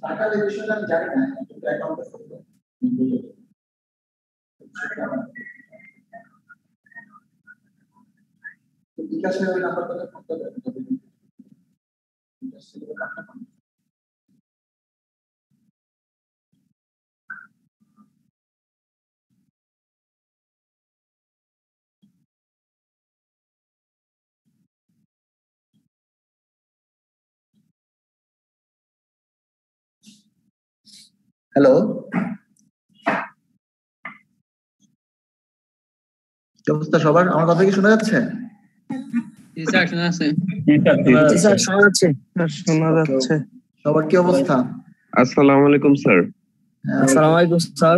টাকা বিষয়টা আমি জানি না, কিন্তু অ্যাকাউন্টে বিকাশের ওই নাম্বারটা করতে হবে। হ্যালো, কি অবস্থা সবার? আমার কথা কি শোনা যাচ্ছে? সবার কি অবস্থা? আসসালামু আলাইকুম স্যার। আসসালামু আলাইকুম স্যার।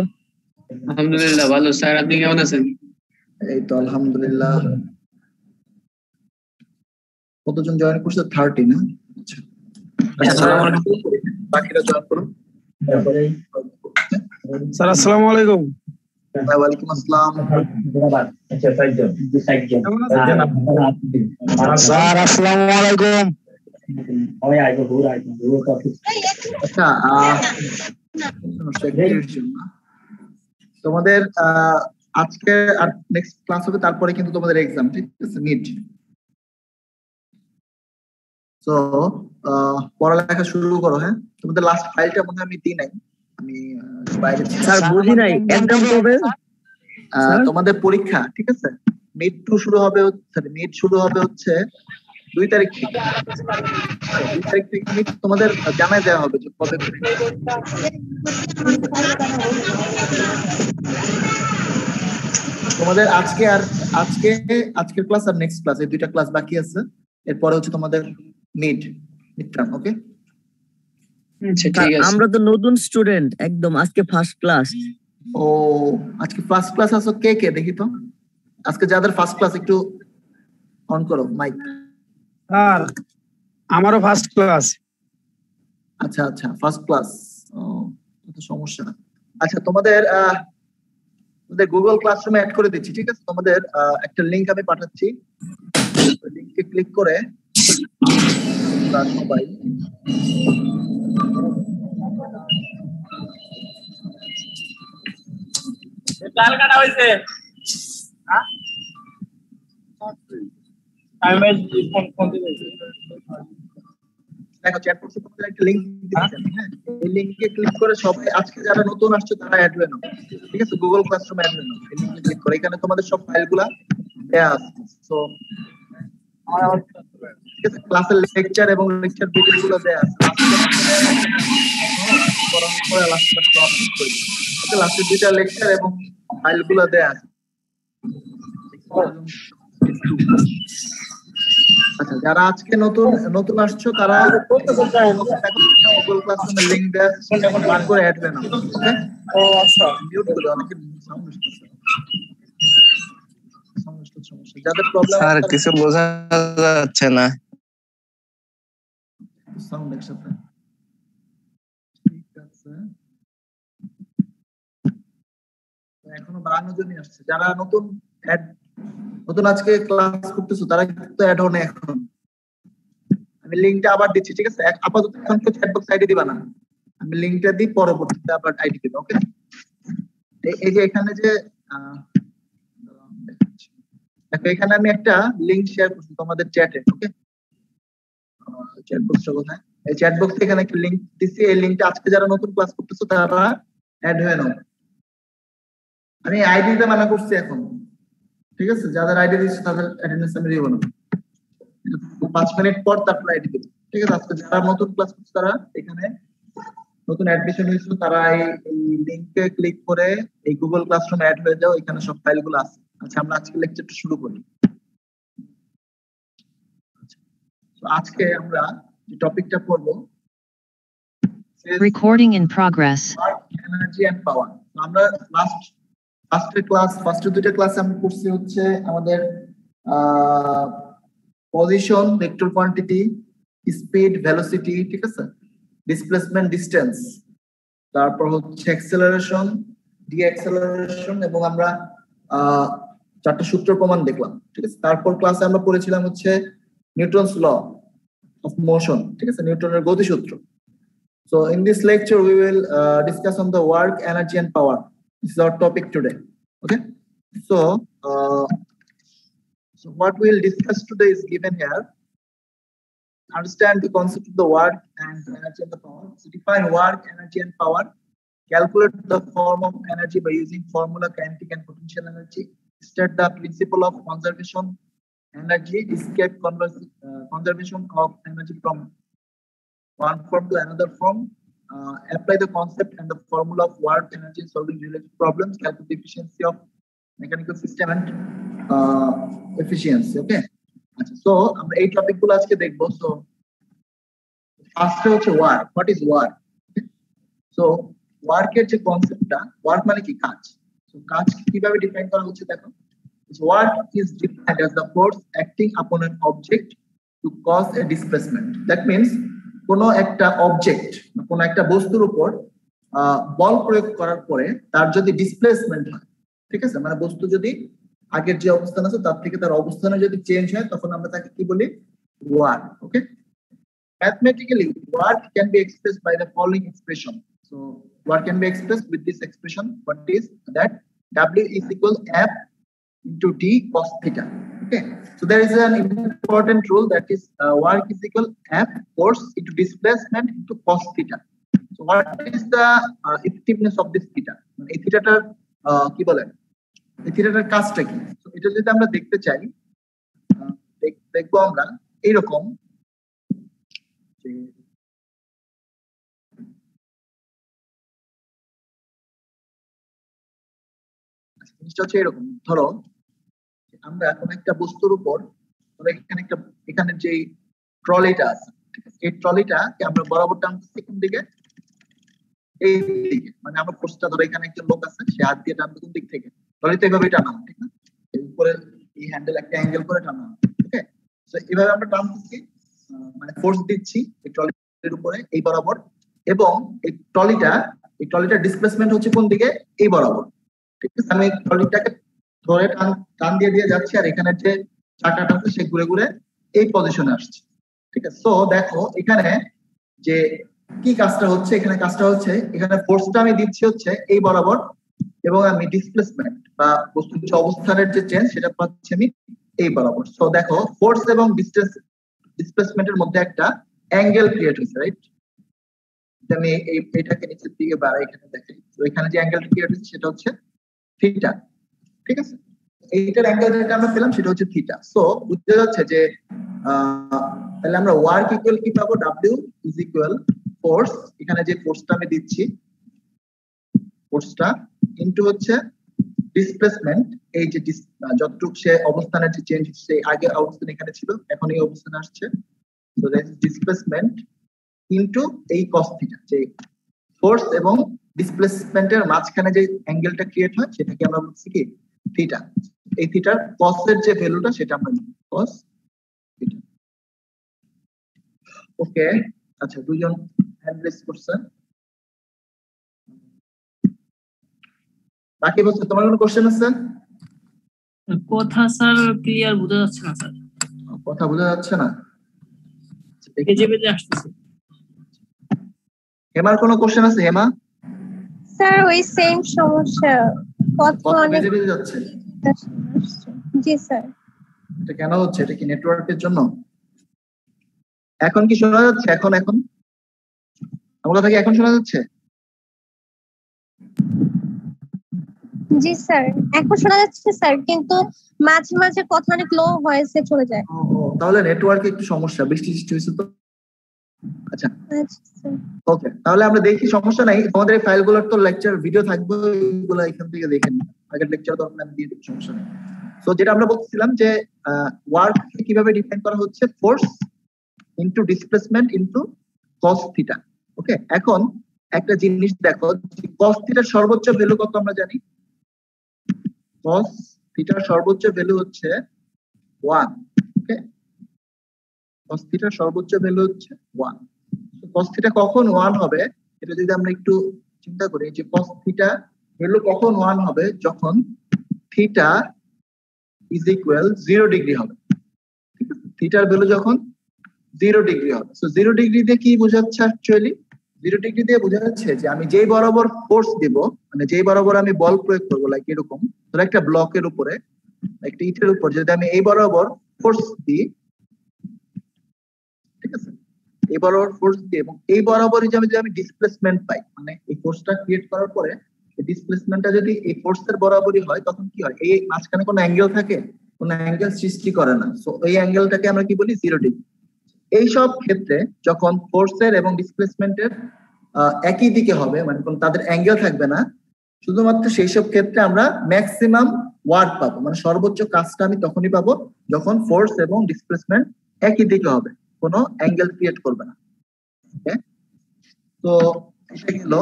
আলহামদুলিল্লাহ ভালো স্যার, আপনি কেমন আছেন? এই তো আলহামদুলিল্লাহ। কতজন জয়েন করছে? 30 না? আচ্ছা, বাকিরা জয়েন করুন। স্যার আসসালামু আলাইকুম। ওয়ালাইকুম আসসালাম। স্যার আসসালামু আলাইকুম। আচ্ছা, তোমাদের আজকে আর নেক্সট ক্লাস হবে, তারপরে কিন্তু তোমাদের এক্সাম, ঠিক আছে? মিড। তো পড়ালেখা শুরু করো। হ্যাঁ, তোমাদের লাস্ট ফাইলটা মনে হয় আমি দিই নাই, আমি বাইরে স্যার বুঝি নাই, এক্সাম কবে? তোমাদের পরীক্ষা, ঠিক আছে? মিড টু শুরু হবে, সরি মিড শুরু হবে হচ্ছে 2 তারিখ থেকে। 2 তারিখ থেকে মিড তোমাদের জানাই দেওয়া হবে যে কবে করে। তোমাদের আজকের ক্লাস আর নেক্সট ক্লাস, এই 2টা ক্লাস বাকি আছে। এরপরে হচ্ছে তোমাদের মিড টার্ম। ওকে, আচ্ছা ঠিক আছে। আমরা তো নতুন স্টুডেন্ট একদম, আজকে ফার্স্ট ক্লাস। ও আজকে ফার্স্ট ক্লাস আছো? কে কে দেখি তো আজকে যাদের ফার্স্ট ক্লাস, একটু অন করো মাইক। স্যার আমারও ফার্স্ট ক্লাস। আচ্ছা আচ্ছা, ফার্স্ট ক্লাস। ও তো সমস্যা না। আচ্ছা, তোমাদের গুগল ক্লাসরুমে অ্যাড করে দিচ্ছি, ঠিক আছে? তোমাদের একটা লিংক আমি পাঠাচ্ছি, লিংকে ক্লিক করে সবাই দেখো চ্যাট বক্সে তোমাদের একটা লিংক দিয়েছেন। হ্যাঁ, এই লিংকে ক্লিক করে সবাই আজকে যারা নতুন আসছে তারা অ্যাড হয়ে নাও, ঠিক আছে? গুগল ক্লাসরুমে অ্যাড হয়ে নাও। এই লিংকে ক্লিক করে এখানে তোমাদের সব ফাইলগুলা দেয়া আছে। সো ঠিক আছে, ক্লাসের লেকচার এবং লেকচার ভিডিওগুলো দেয়া আছে। লাস্টের 2টা লেকচার এবং ফাইলগুলো দেয়া আছে। আচ্ছা, যারা আজকে নতুন আসছো তারা গুগল ক্লাসরুমের লিংক দেয়া ক্লিক করে অ্যাড হয়ে নাও। ওকে, ও আচ্ছা, মিউট করে অনেকে সাউন্ড আসছে। সমস্যা যাদের প্রবলেম স্যার কিছু বোঝা যাচ্ছে না। সাউন্ড একসাথে ঠিক আছে। এখনো 52 জনই আসছে। যারা নতুন আজকে ক্লাস করতেছো তারা কিন্তু অ্যাড হও না এখন। আমি লিংকটা আবার দিচ্ছি, ঠিক আছে? আপাতত এখন কেউ চ্যাট বক্স আইডি দিবা না, আমি লিংকটা দিই, পরবর্তীতে আবার আইডি দিব। ওকে, এই যে এখানে যে দেখো এখানে আমি একটা লিংক শেয়ার করছি তোমাদের চ্যাটে। ওকে, চ্যাট বক্সটা কোথায়? এই চ্যাট বক্সে এখানে একটা লিংক দিছি। এই লিংকটা আজকে যারা নতুন ক্লাস করতেছো তারা অ্যাড হয়ে নাও। আমি আইডি দিতে মানা করছি এখন, ঠিক আছে? যাদের আইডি দিচ্ছি তাদের অ্যাটেন্ডেন্স আমি দিব না, 5 মিনিট পর তারপর আইডি দেব, ঠিক আছে? আজকে যারা নতুন ক্লাস করছে তারা এখানে নতুন অ্যাডমিশন হয়েছে তারা এই লিংকে ক্লিক করে এই গুগল ক্লাসরুমে অ্যাড হয়ে যাও। এখানে সব ফাইলগুলো আছে। আচ্ছা, আমরা আজকে লেকচারটা শুরু করি। তো আজকে আমরা যে টপিকটা পড়বো Recording in progress. Work energy and power. আমরা ফার্স্টের দুইটা ক্লাসে আমরা পড়ছি হচ্ছে আমাদের position, vector quantity, speed, velocity, ঠিক আছে, ডিসপ্লেসমেন্ট, ডিসটেন্স, তারপর হচ্ছে অ্যাক্সেলারেশন, ডিঅ্যাক্সেলারেশন, এবং আমরা চারটা সূত্র প্রমাণ দেখলাম, ঠিক আছে। তারপর ক্লাসে আমরা পড়েছিলাম হচ্ছে নিউটনস ল অফ মোশন, ঠিক আছে, নিউটনের গতিসূত্র। So in this lecture we will discuss on the work, energy and power. This is our topic today. Okay, so what we will discuss today is given here. Understand the concept of the work and energy and the power. So define work, energy and power. Calculate the form of energy by using formula kinetic and potential energy. State the principle of conservation energy. Escape conservation of energy from one form to another form. Apply the concept and the formula of work, energy in solving related problems. Calculate the efficiency of mechanical system and efficiency. Okay, so আমরা এই topic গুলো আজকে দেখবো। So ফার্স্টে হচ্ছে work. What is work? So ওয়ার্কের যে কনসেপ্টটা, ওয়ার্ক মানে কি? কাজ। সো কাজ কিভাবে ডিফাইন করা হচ্ছে দেখো। Work is defined as the force acting upon an object to cause a displacement. That means কোনো একটা অবজেক্ট, কোনো একটা বস্তুর উপর বল প্রয়োগ করার পরে তার যদি ডিসপ্লেসমেন্ট হয়, ঠিক আছে, মানে বস্তু যদি আগের যে অবস্থান আছে তার থেকে তার অবস্থানে যদি চেঞ্জ হয়, তখন আমরা তাকে কি বলি? Work. Okay, mathematically work can be expressed by the following expression. So work can be expressed with this expression. What is that? W is equal F into T cos theta. Okay, so there is an important rule, that is work is equal F force into displacement into cos theta. So what is the effectiveness of this theta? এই থিটাটার কি বলে, এই থিটাটার কাজটা কি? তো এটা যদি আমরা দেখতে চাই, দেখবো আমরা এইরকম যে জিনিসটা হচ্ছে এরকম। ধরো আমরা কোন একটা বস্তুর উপর, এখানে যে ট্রলিটা আছে, ঠিক আছে, এই ট্রলিটাকে আমরা বরাবর টানতেছি কোন দিকে? এই দিকে। মানে আমরা ফোর্সটা, ধরো এখানে একটা লোক আছে, সে হাত দিয়ে টানবে কোন দিক থেকে? ট্রলিতে এভাবে টানা, ঠিক না? এর উপরে এই হ্যান্ডেল একটা অ্যাঙ্গেল করে টানা, ওকে। সো এইভাবে আমরা টানতেছি, মানে ফোর্স দিচ্ছি এই ট্রলির উপরে এই বরাবর, এবং এই ট্রলিটার ডিসপ্লেসমেন্ট হচ্ছে কোন দিকে? এই বরাবর, ঠিক আছে। আমি ট্রলিটাকে ধরে টান দিয়ে যাচ্ছি, আর এখানে যে চাকাটা আছে সে ঘুরে ঘুরে এই পজিশনে আসছে, ঠিক আছে। সো দেখো এখানে যে কি কাজটা হচ্ছে, এখানে কাজটা হচ্ছে, এখানে ফোর্সটা আমি দিচ্ছি হচ্ছে এই বরাবর, এবং আমি ডিসপ্লেসমেন্ট বা বস্তুর যে অবস্থানের যে চেঞ্জ সেটা পাচ্ছি আমি এই বরাবর। সো দেখো ফোর্স এবং ডিসপ্লেসমেন্টের মধ্যে একটা অ্যাঙ্গেল ক্রিয়েট হয়েছে, রাইট? আমি এটাকে নিচের দিকে বাড়াই, এখানে দেখেন। তো এখানে যে অ্যাঙ্গেলটা ক্রিয়েট হয়েছে সেটা হচ্ছে থিটা, ঠিক আছে। এইটার অ্যাঙ্গেল যেটা আমরা পেলাম সেটা হচ্ছে থিটা। সো বুঝতে যাচ্ছে যে তাহলে আমরা ওয়ার্ক ইকুয়াল কি পাবো? W ইজ ইকুয়াল ফোর্স, এখানে যে ফোর্সটা আমি দিচ্ছি, ফোর্সটা ইনটু হচ্ছে ডিসপ্লেসমেন্ট, এই যে যতটুকু সে অবস্থানের যে চেঞ্জ, সে আগে অবস্থান এখানে ছিল, এখন এই অবস্থানে আসছে। So that is displacement into এই cos থিটা। যে ফোর্স এবং ডিসপ্লেসমেন্টের মাঝখানে যে অ্যাঙ্গেলটা ক্রিয়েট হয় সেটাকে আমরা বলছি কি? থিটা। এই থিটার cos এর যে ভ্যালুটা সেটা আমরা নিই cos থিটা। ওকে, আচ্ছা, দুইজন হ্যান্ড রেজ করছেন, বাকি বলছে তোমার কোনো কোশ্চেন আছে? কথা স্যার ক্লিয়ার বোঝা যাচ্ছে না স্যার। কথা বোঝা যাচ্ছে না? বেজে বেজে আসতেছে। হেমার কোনো কোশ্চেন আছে? হেমা স্যার ওই সেম সমস্যা, কথা অনেক বেজে বেজে যাচ্ছে। জি স্যার। এটা কেন হচ্ছে? এটা কি নেটওয়ার্কের জন্য? এখন কি শোনা যাচ্ছে? এখন আমার কথা কি এখন শোনা যাচ্ছে? জি স্যার, এখন শোনা যাচ্ছে স্যার, কিন্তু মাঝে মাঝে কথা অনেক লো ভয়েসে চলে যায়। তাহলে নেটওয়ার্কে একটু সমস্যা, বৃষ্টি হয়েছে তো। আচ্ছা, স্যার ওকে, তাহলে আমরা দেখি, সমস্যা নাই। তোমাদের এই ফাইলগুলোর তো লেকচার ভিডিও থাকবে, এগুলো এখান থেকে দেখে নিন। আগের লেকচার তো আমি দিয়ে দিই, সমস্যা নেই। সো যেটা আমরা বলছিলাম যে ওয়ার্ক কিভাবে ডিফাইন করা হচ্ছে, force into displacement into cos theta. Okay, এখন একটা জিনিস দেখো, cos থিটার সর্বোচ্চ ভ্যালু কত আমরা জানি? cos থিটার সর্বোচ্চ ভ্যালু হচ্ছে 1। ওকে, cos থিটার সর্বোচ্চ ভ্যালু হচ্ছে 1। cos থিটা কখন 1 হবে এটা যদি আমরা একটু চিন্তা করি, যে cos থিটা ভ্যালু কখন 1 হবে, যখন থিটা ইজ ইকুয়াল 0 ডিগ্রি হবে। ঠিক আছে, থিটার ভ্যালু যখন 0 ডিগ্রি হবে। সো 0 ডিগ্রি দিয়ে কি বোঝাচ্ছে অ্যাকচুয়ালি? 0 ডিগ্রি দিয়ে বোঝা যাচ্ছে যে আমি যেই বরাবর ফোর্স দিব, মানে যেই বরাবর আমি বল প্রয়োগ করবো, লাইক এরকম ধরো একটা ব্লকের উপরে, একটা ইটের উপর যদি আমি এই বরাবর ফোর্স দিই, ঠিক আছে, এই বরাবর ফোর্স দিই এবং এই বরাবরই যদি আমি ডিসপ্লেসমেন্ট পাই, মানে এই ফোর্সটা ক্রিয়েট করার পরে এই ডিসপ্লেসমেন্টটা যদি এই ফোর্সের বরাবরই হয়, তখন কি হয়? এই মাঝখানে কোনো অ্যাঙ্গেল থাকে? কোনো অ্যাঙ্গেল সৃষ্টি করে না। সো এই অ্যাঙ্গেলটাকে আমরা কি বলি? 0 ডিগ্রি। এই সব ক্ষেত্রে যখন ফোর্সের এবং ডিসপ্লেসমেন্টের একই দিকে হবে, মানে কোন তাদের অ্যাঙ্গেল থাকবে না, শুধুমাত্র সেই সব ক্ষেত্রে আমরা ম্যাক্সিমাম ওয়ার্ক পাবো, মানে সর্বোচ্চ কাজটা আমি তখনই পাবো যখন ফোর্স এবং ডিসপ্লেসমেন্ট একই দিকে হবে, কোনো অ্যাঙ্গেল ক্রিয়েট করবে না। ওকে, তো এটা গেল।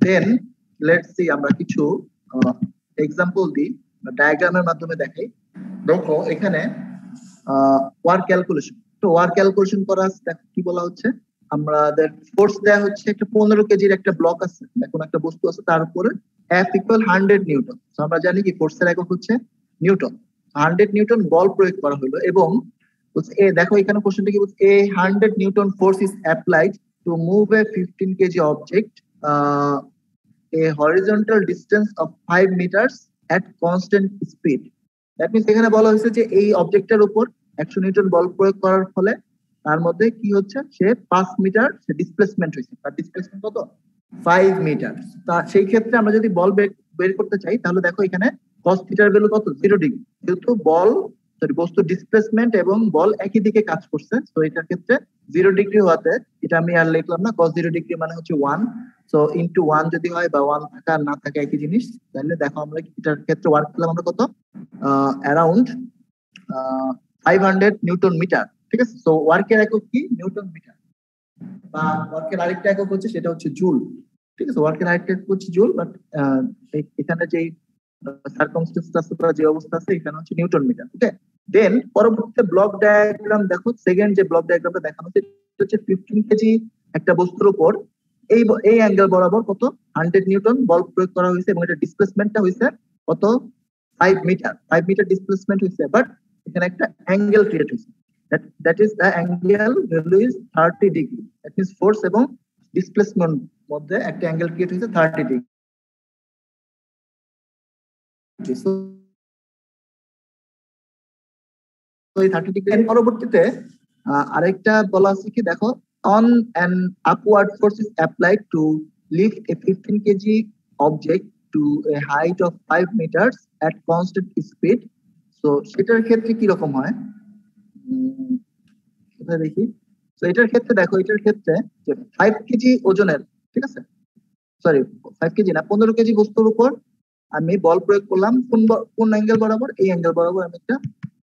দেন লেটস সি, আমরা কিছু এক্সাম্পল দিই, ডায়াগ্রামের মাধ্যমে দেখাই। দেখো এখানে ওয়ার্ক ক্যালকুলেশন, তো ওয়ার্ক ক্যালকুলেশন করা কি বলা হচ্ছে, আমাদের ফোর্স দেয়া হচ্ছে একটা 15 কেজির একটা ব্লক আছে, এখন একটা বস্তু আছে, তার উপরে F ইকুয়াল 100 নিউটন। তো আমরা জানি কি ফোর্সের একক হচ্ছে নিউটন। 100 নিউটন বল প্রয়োগ করা হলো এবং দেখো এখানে কোশ্চেনটা কি বলছে, a 100 Newton force is applied to move A 15 KG object a horizontal distance of 5 meters at constant speed. That means এখানে বলা হয়েছে যে এই অবজেক্টের উপর 100 নিউটন বল প্রয়োগ করার ফলে তার মধ্যে কি হচ্ছে, সে 5 মিটার সে ডিসপ্লেসমেন্ট হয়েছে। তার ডিসপ্লেসমেন্ট কত? 5 মিটার। তা সেই ক্ষেত্রে আমরা যদি বল বের করতে চাই, তাহলে দেখো এখানে cos থিটার ভ্যালু কত? 0 ডিগ্রি। যেহেতু বস্তু ডিসপ্লেসমেন্ট এবং বল একই দিকে কাজ করছে, তো এটার ক্ষেত্রে 0 ডিগ্রি হওয়াতে এটা আমি আর লিখলাম না, cos 0 ডিগ্রি মানে হচ্ছে 1। সো ইনটু 1 যদি হয় বা 1 থাকা আর না থাকা একই জিনিস, তাহলে দেখো আমরা এটার ক্ষেত্রে ওয়ার্ক করলাম আমরা কত? Around 500 newton metre. ঠিক আছে, সো ওয়ার্কের একক কি? Newton metre. বা ওয়ার্কের আরেকটা একক হচ্ছে, সেটা হচ্ছে জুল। ঠিক আছে, ওয়ার্কের আরেকটা একক হচ্ছে জুল, বাট এখানে যে সার্কামস্টেন্স আছে বা যে অবস্থা আছে, এখানে হচ্ছে নিউটন মিটার। ওকে, দেন পরবর্তীতে ব্লক ডায়াগ্রাম দেখো, সেকেন্ড যে ব্লক ডায়াগ্রামটা দেখানো হচ্ছে 15 কেজি একটা বস্তুর উপর এই অ্যাঙ্গেল বরাবর কত? 100 নিউটন বল প্রয়োগ করা হয়েছে এবং এটা ডিসপ্লেসমেন্টটা হয়েছে কত? 5 মিটার। 5 মিটার ডিসপ্লেসমেন্ট হয়েছে, বাট এখানে একটা অ্যাঙ্গেল ক্রিয়েট হয়েছে, that is the angle value is 30 degree. That means force এবং ডিসপ্লেসমেন্ট মধ্যে একটা অ্যাঙ্গেল ক্রিয়েট হয়েছে 30 ডিগ্রি। তো এই 30 ডিগ্রি পরবর্তীতে আরেকটা বলা আছে কি, দেখো, on an upward force is applied to lift a 15 kg object to a height of 5 meters at constant speed. So সেটার ক্ষেত্রে কি রকম হয় এটা দেখি। তো এটার ক্ষেত্রে দেখো, এটার ক্ষেত্রে যে 5 কেজি ওজনের, ঠিক আছে, সরি 5 কেজি না, 15 কেজি বস্তুর উপর আমি বল প্রয়োগ করলাম, কোন অ্যাঙ্গেল বরাবর? এই অ্যাঙ্গেল বরাবর আমি একটা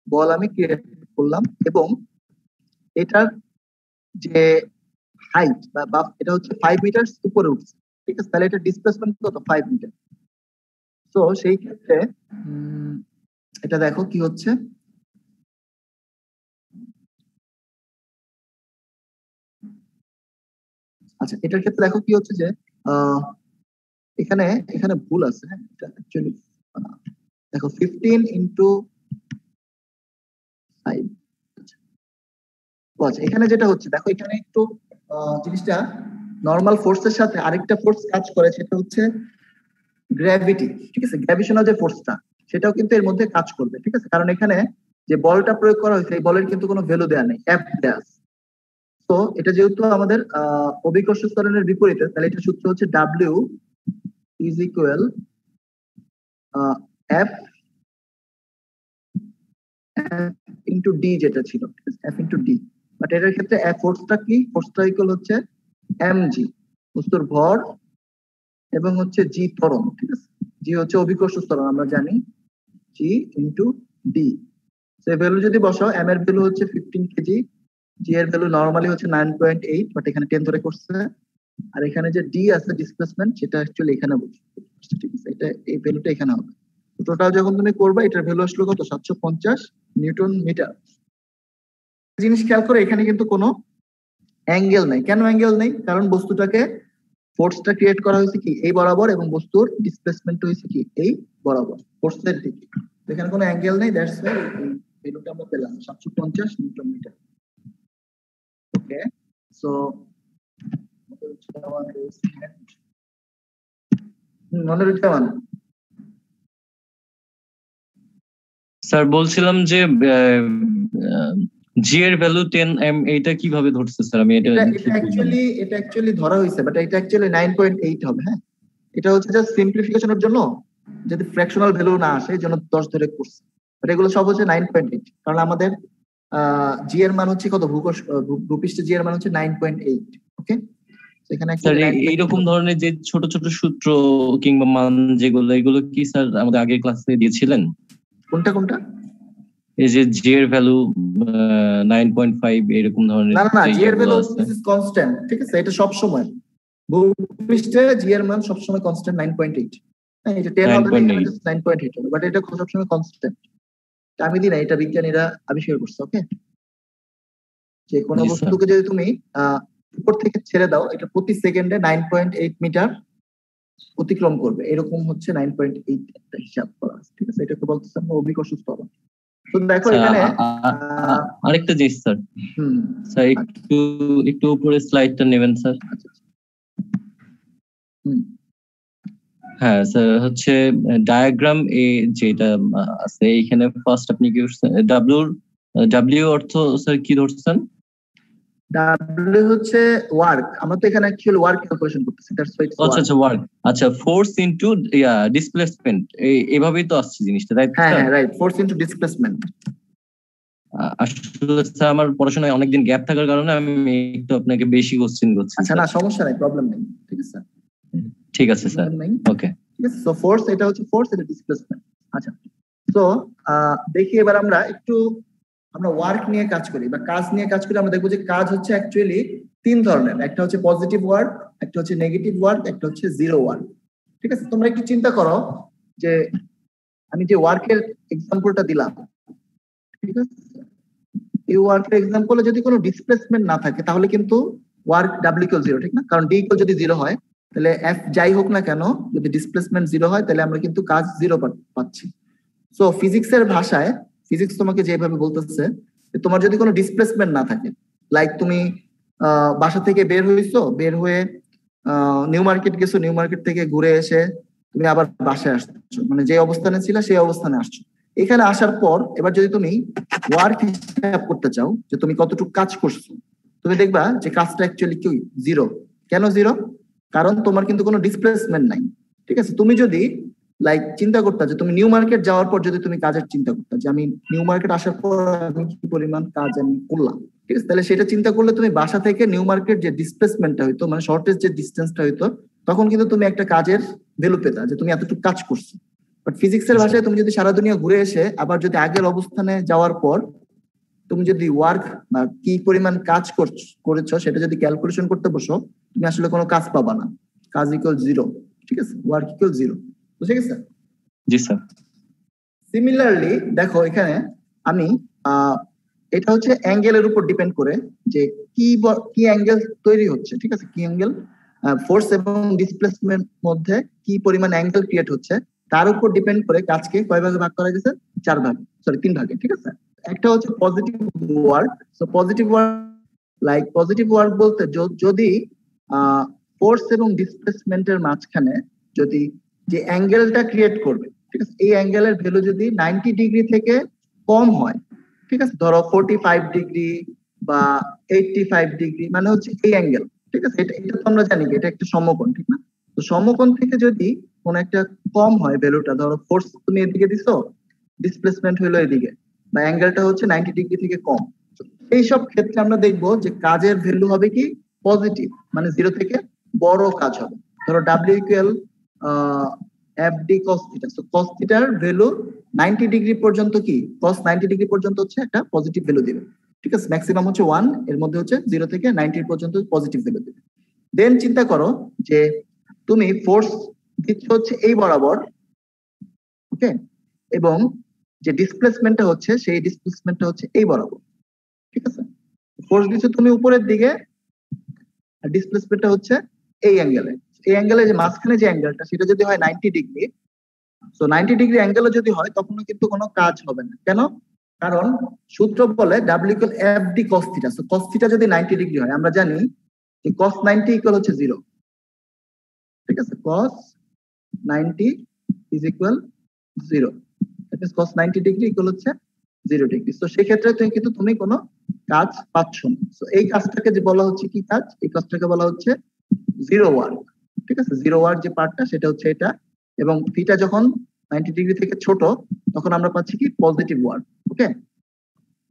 বল আমি ক্রিয়েট করলাম এবং এটার যে হাইট বা এটা হচ্ছে 5 মিটার উপরে উঠছে। ঠিক আছে, তাহলে এটা ডিসপ্লেসমেন্ট কত? 5 মিটার। তো সেই ক্ষেত্রে এটা দেখো কি হচ্ছে, আচ্ছা এটার ক্ষেত্রে দেখো কি হচ্ছে যে এখানে ভুল আছে। এটা অ্যাকচুয়ালি দেখো 15 ইনটু 5। আচ্ছা এখানে যেটা হচ্ছে, দেখো এখানে একটু জিনিসটা নরমাল ফোর্সের সাথে আরেকটা ফোর্স কাজ করে, সেটা হচ্ছে গ্র্যাভিটি। ঠিক আছে, গ্র্যাভিটেশনাল যে ফোর্সটা, সেটাও কিন্তু এর মধ্যে কাজ করবে। ঠিক আছে, কারণ এখানে যে বলটা প্রয়োগ করা হয়েছে, এই বলের কিন্তু কোনো ভ্যালু দেওয়া নেই, এফ দেওয়া আছে। তো এটা যেহেতু আমাদের অভিকর্ষ ত্বরণের বিপরীতে, তাহলে এটা সূত্র হচ্ছে W is equal F into D, যেটা ছিল এফ ইন্টু ডি। বাট এটার ক্ষেত্রে এফ ফোর্সটা কি? ফোর্সটা ইকুয়াল হচ্ছে এম জি, বস্তুর ভর, এবং হচ্ছে জি ত্বরণ। ঠিক আছে, জি হচ্ছে অভিকর্ষ ত্বরণ, আমরা জানি, জি ইন্টু ডি। সেই ভ্যালু যদি বসাও, এম এর ভ্যালু হচ্ছে 15 কেজি, জি এর ভ্যালু নরমালি হচ্ছে 9.8, বাট এখানে 10 ধরে করছে। আর এখানে যে ডি আছে ডিসপ্লেসমেন্ট, সেটা অ্যাকচুয়ালি এখানে বসবে, ঠিক আছে? এটা এই ভ্যালুটা এখানে হবে। টোটাল যখন তুমি করবে, এটার ভ্যালু আসলো কত? 750 নিউটন মিটার। জিনিস খেয়াল করে, এখানে কিন্তু কোনো অ্যাঙ্গেল নাই। কেন অ্যাঙ্গেল নেই? কারণ বস্তুটাকে ফোর্সটা ক্রিয়েট করা হয়েছে কি এই বরাবর, এবং বস্তুর ডিসপ্লেসমেন্ট হয়েছে কি এই বরাবর, ফোর্সের দিকে। এখানে কোনো অ্যাঙ্গেল নেই, দ্যাটস ওয়াই এই ভ্যালুটা আমরা পেলাম 750 নিউটন মিটার। ওকে, সো মনিরুজ্জামান, স্যার বলছিলাম যে জি এর ভ্যালু 10 এম, এটা কিভাবে ধরছে স্যার? আমি এটা অ্যাকচুয়ালি ধরা হয়েছে, বাট এটা অ্যাকচুয়ালি 9.8 হবে। হ্যাঁ, এটা হচ্ছে জাস্ট সিম্পলিফিকেশনের জন্য, যদি ফ্র্যাকশনাল ভ্যালু না আসে, জন্য 10 ধরে করছে। বাট এগুলো সব হচ্ছে 9.8, কারণ আমাদের জি এর মান হচ্ছে কত? ভূপৃষ্ঠে জি এর মান হচ্ছে 9.8। ওকে, এখানে স্যার এইরকম ধরনের যে ছোট ছোট সূত্র কিংবা মান যেগুলো, এগুলো কি স্যার আমাদের আগের ক্লাসে দিয়েছিলেন? কোনটা? এই যে জি এর ভ্যালু 9.5 এরকম ধরনের। না, জি এর ভ্যালু ইজ কনস্ট্যান্ট, ঠিক আছে? এটা সব সময় ভূপৃষ্ঠে জি এর মান সব সময় কনস্ট্যান্ট 9.8। হ্যাঁ, এটা 10 হবে না, এটা 9.8 হবে, বাট এটা সব সময় কনস্ট্যান্ট। আমি দিই না, এটা বিজ্ঞানীরা আবিষ্কার করছে। ওকে, যে কোনো বস্তুকে যদি তুমি উপর থেকে ছেড়ে দাও, এটা প্রতি সেকেন্ডে 9.8 মিটার অতিক্রম করবে, এরকম হচ্ছে 9.8 একটা হিসাব করা আছে, ঠিক আছে? এটাকে বলতেছে আমরা অভিকর্ষ ত্বরণ। তো দেখো এখানে আরেকটা জিনিস স্যার, স্যার একটু উপরে স্লাইডটা নেবেন স্যার। হ্যাঁ স্যার, হচ্ছে ডায়াগ্রাম এ যেটা আছে এখানে ফার্স্ট আপনি কি করছেন? ডাব্লিউ অর্থ স্যার কি ধরছেন? ডাব্লিউ হচ্ছে ওয়ার্ক। আমরা তো এখানে অ্যাকচুয়ালি ওয়ার্ক ক্যালকুলেশন করতেছি, দ্যাটস হোয়াই ইটস ওয়ার্ক। আচ্ছা ওয়ার্ক, আচ্ছা ফোর্স ইনটু ডিসপ্লেসমেন্ট, এইভাবেই তো আসছে জিনিসটা, তাই তো? হ্যাঁ রাইট, ফোর্স ইনটু ডিসপ্লেসমেন্ট। আসলে স্যার আমার পড়াশোনায় অনেকদিন গ্যাপ থাকার কারণে আমি একটু আপনাকে বেশি কোশ্চেন করছি। আচ্ছা, না সমস্যা নাই, প্রবলেম নেই, ঠিক আছে? ঠিক আছে স্যার, ওকে, ঠিক আছে। সো ফোর্স, এটা হচ্ছে ফোর্স, এটা ডিসপ্লেসমেন্ট। আচ্ছা, তো দেখি এবার আমরা ওয়ার্ক নিয়ে কাজ করি বা কাজ নিয়ে কাজ করি। আমরা দেখবো যে কাজ হচ্ছে অ্যাকচুয়ালি 3 ধরনের। একটা হচ্ছে পজিটিভ ওয়ার্ক, একটা হচ্ছে নেগেটিভ ওয়ার্ক, একটা হচ্ছে জিরো ওয়ার্ক, ঠিক আছে? তোমরা একটু চিন্তা করো যে আমি যে ওয়ার্কের এক্সাম্পলটা দিলাম, ঠিক আছে, এই ওয়ার্কের এক্সাম্পলে যদি কোনো ডিসপ্লেসমেন্ট না থাকে, তাহলে কিন্তু ওয়ার্ক ডাব্লিউ ইকুয়াল 0, ঠিক না? কারণ ডি ইকুয়াল যদি 0 হয়, তাহলে এফ যাই হোক না কেন, যদি ডিসপ্লেসমেন্ট 0 হয়, তাহলে আমরা কিন্তু কাজ 0 পাচ্ছি। সো ফিজিক্সের ভাষায়, ফিজিক্স তোমাকে যেভাবে বলতেছে, তোমার যদি কোনো ডিসপ্লেসমেন্ট না থাকে, লাইক তুমি বাসা থেকে বের হয়ে নিউ মার্কেট গেছো, নিউ মার্কেট থেকে ঘুরে এসে তুমি আবার বাসায় আসছো, মানে যে অবস্থানে ছিল সেই অবস্থানে আসছো। এখানে আসার পর এবার যদি তুমি ওয়ার্ক হিসাব করতে চাও, যে তুমি কতটুকু কাজ করছো, তুমি দেখবা যে কাজটা অ্যাকচুয়ালি কি 0। কেন 0? কারণ তোমার কিন্তু কোনো ডিসপ্লেসমেন্ট নাই, ঠিক আছে? তুমি যদি লাইক চিন্তা করতে যে তুমি নিউ মার্কেট যাওয়ার পর যদি তুমি কাজের চিন্তা করতে যে আমি নিউ মার্কেট আসার পর আমি কি পরিমাণ কাজ আমি করলাম, ঠিক আছে? তাহলে সেটা চিন্তা করলে তুমি বাসা থেকে নিউ মার্কেট যে ডিসপ্লেসমেন্টটা হইতো, মানে শর্টেজ যে ডিস্টেন্সটা হইতো, তখন কিন্তু তুমি একটা কাজের ভ্যালু পেতা, যে তুমি এতটুকু কাজ করছো। বাট ফিজিক্সের ভাষায় তুমি যদি সারা দুনিয়া ঘুরে এসে আবার যদি আগের অবস্থানে যাওয়ার পর তুমি যদি ওয়ার্ক বা কি পরিমাণ কাজ করেছো সেটা যদি ক্যালকুলেশন করতে বসো, তুমি আসলে কোনো কাজ পাবা না। কাজ ইকুয়াল 0, ঠিক আছে? ওয়ার্ক ইকুয়াল 0, বুঝে গেছে? জি স্যার। সিমিলারলি দেখো এখানে আমি এটা হচ্ছে অ্যাঙ্গেলের উপর ডিপেন্ড করে যে কি অ্যাঙ্গেল তৈরি হচ্ছে, ঠিক আছে? কি অ্যাঙ্গেল ফোর্স এবং ডিসপ্লেসমেন্ট মধ্যে কি পরিমাণ অ্যাঙ্গেল ক্রিয়েট হচ্ছে, তার উপর ডিপেন্ড করে কাজকে কয় ভাগে ভাগ করা গেছে? 3 ভাগে, ঠিক আছে? একটা হচ্ছে positive work. So positive work, like positive work বলতে যদি ফোর্স এবং ডিসপ্লেসমেন্টের মাঝখানে যদি যে অ্যাঙ্গেলটা ক্রিয়েট করবে, ঠিক আছে, এই অ্যাঙ্গেলের ভ্যালু যদি 90 ডিগ্রি থেকে কম হয়, ঠিক আছে, ধরো 45 ডিগ্রি বা 85 ডিগ্রি, মানে হচ্ছে এই অ্যাঙ্গেল, ঠিক আছে? এটা তো আমরা জানি এটা একটা সমকোণ, ঠিক না? তো সমকোণ থেকে যদি কোন একটা কম হয় ভ্যালুটা, ধরো ফোর্স তুমি এদিকে দিছো, ডিসপ্লেসমেন্ট হলো এদিকে, বা অ্যাঙ্গেলটা হচ্ছে 90 ডিগ্রি থেকে কম, এই সব ক্ষেত্রে আমরা দেখবো যে কাজের ভ্যালু হবে কি পজিটিভ, মানে 0 থেকে বড় কাজ হবে। ধরো W equal FD cos theta, so cos theta এর ভ্যালু 90 ডিগ্রি পর্যন্ত কি cos 90 ডিগ্রি পর্যন্ত হচ্ছে একটা পজিটিভ ভ্যালু দিবে। ঠিক আছে, ম্যাক্সিমাম হচ্ছে 1, এর মধ্যে হচ্ছে 0 থেকে 90 পর্যন্ত পজিটিভ ভ্যালু দেবে। দেন চিন্তা করো যে তুমি ফোর্স দিচ্ছ হচ্ছে এই বরাবর, ওকে, এবং যে ডিসপ্লেসমেন্টটা হচ্ছে সেই ডিসপ্লেসমেন্টটা হচ্ছে এই বরাবর, ঠিক আছে। ফোর্স দিচ্ছ তুমি উপরের দিকে, আর ডিসপ্লেসমেন্টটা হচ্ছে এই অ্যাঙ্গেলে। এই অ্যাঙ্গেলে যে মাঝখানে যে অ্যাঙ্গেলটা সেটা যদি হয় 90 ডিগ্রি, সো 90 ডিগ্রি অ্যাঙ্গেলও যদি হয় তখনও কিন্তু কোনো কাজ হবে না। কেন? কারণ সূত্র বলে W equal F D cos theta. So cos theta যদি 90 ডিগ্রি হয়, আমরা জানি যে cos 90 ইকুয়াল হচ্ছে 0, ঠিক আছে। cos 90 is equal 0, that means cos 90 degree equal হচ্ছে 0 ডিগ্রি। সো সেই ক্ষেত্রে তুমি কোনো কাজ পাচ্ছ না। সো এই কাজটাকে যে বলা হচ্ছে কি কাজ, এই কাজটাকে বলা হচ্ছে জিরো ওয়ার্ক, ঠিক আছে। জিরো ওয়ার্ক যে পার্টটা সেটা হচ্ছে এটা, এবং থিটা যখন 90 ডিগ্রি থেকে ছোট তখন আমরা পাচ্ছি কি পজিটিভ ওয়ার্ক, ওকে।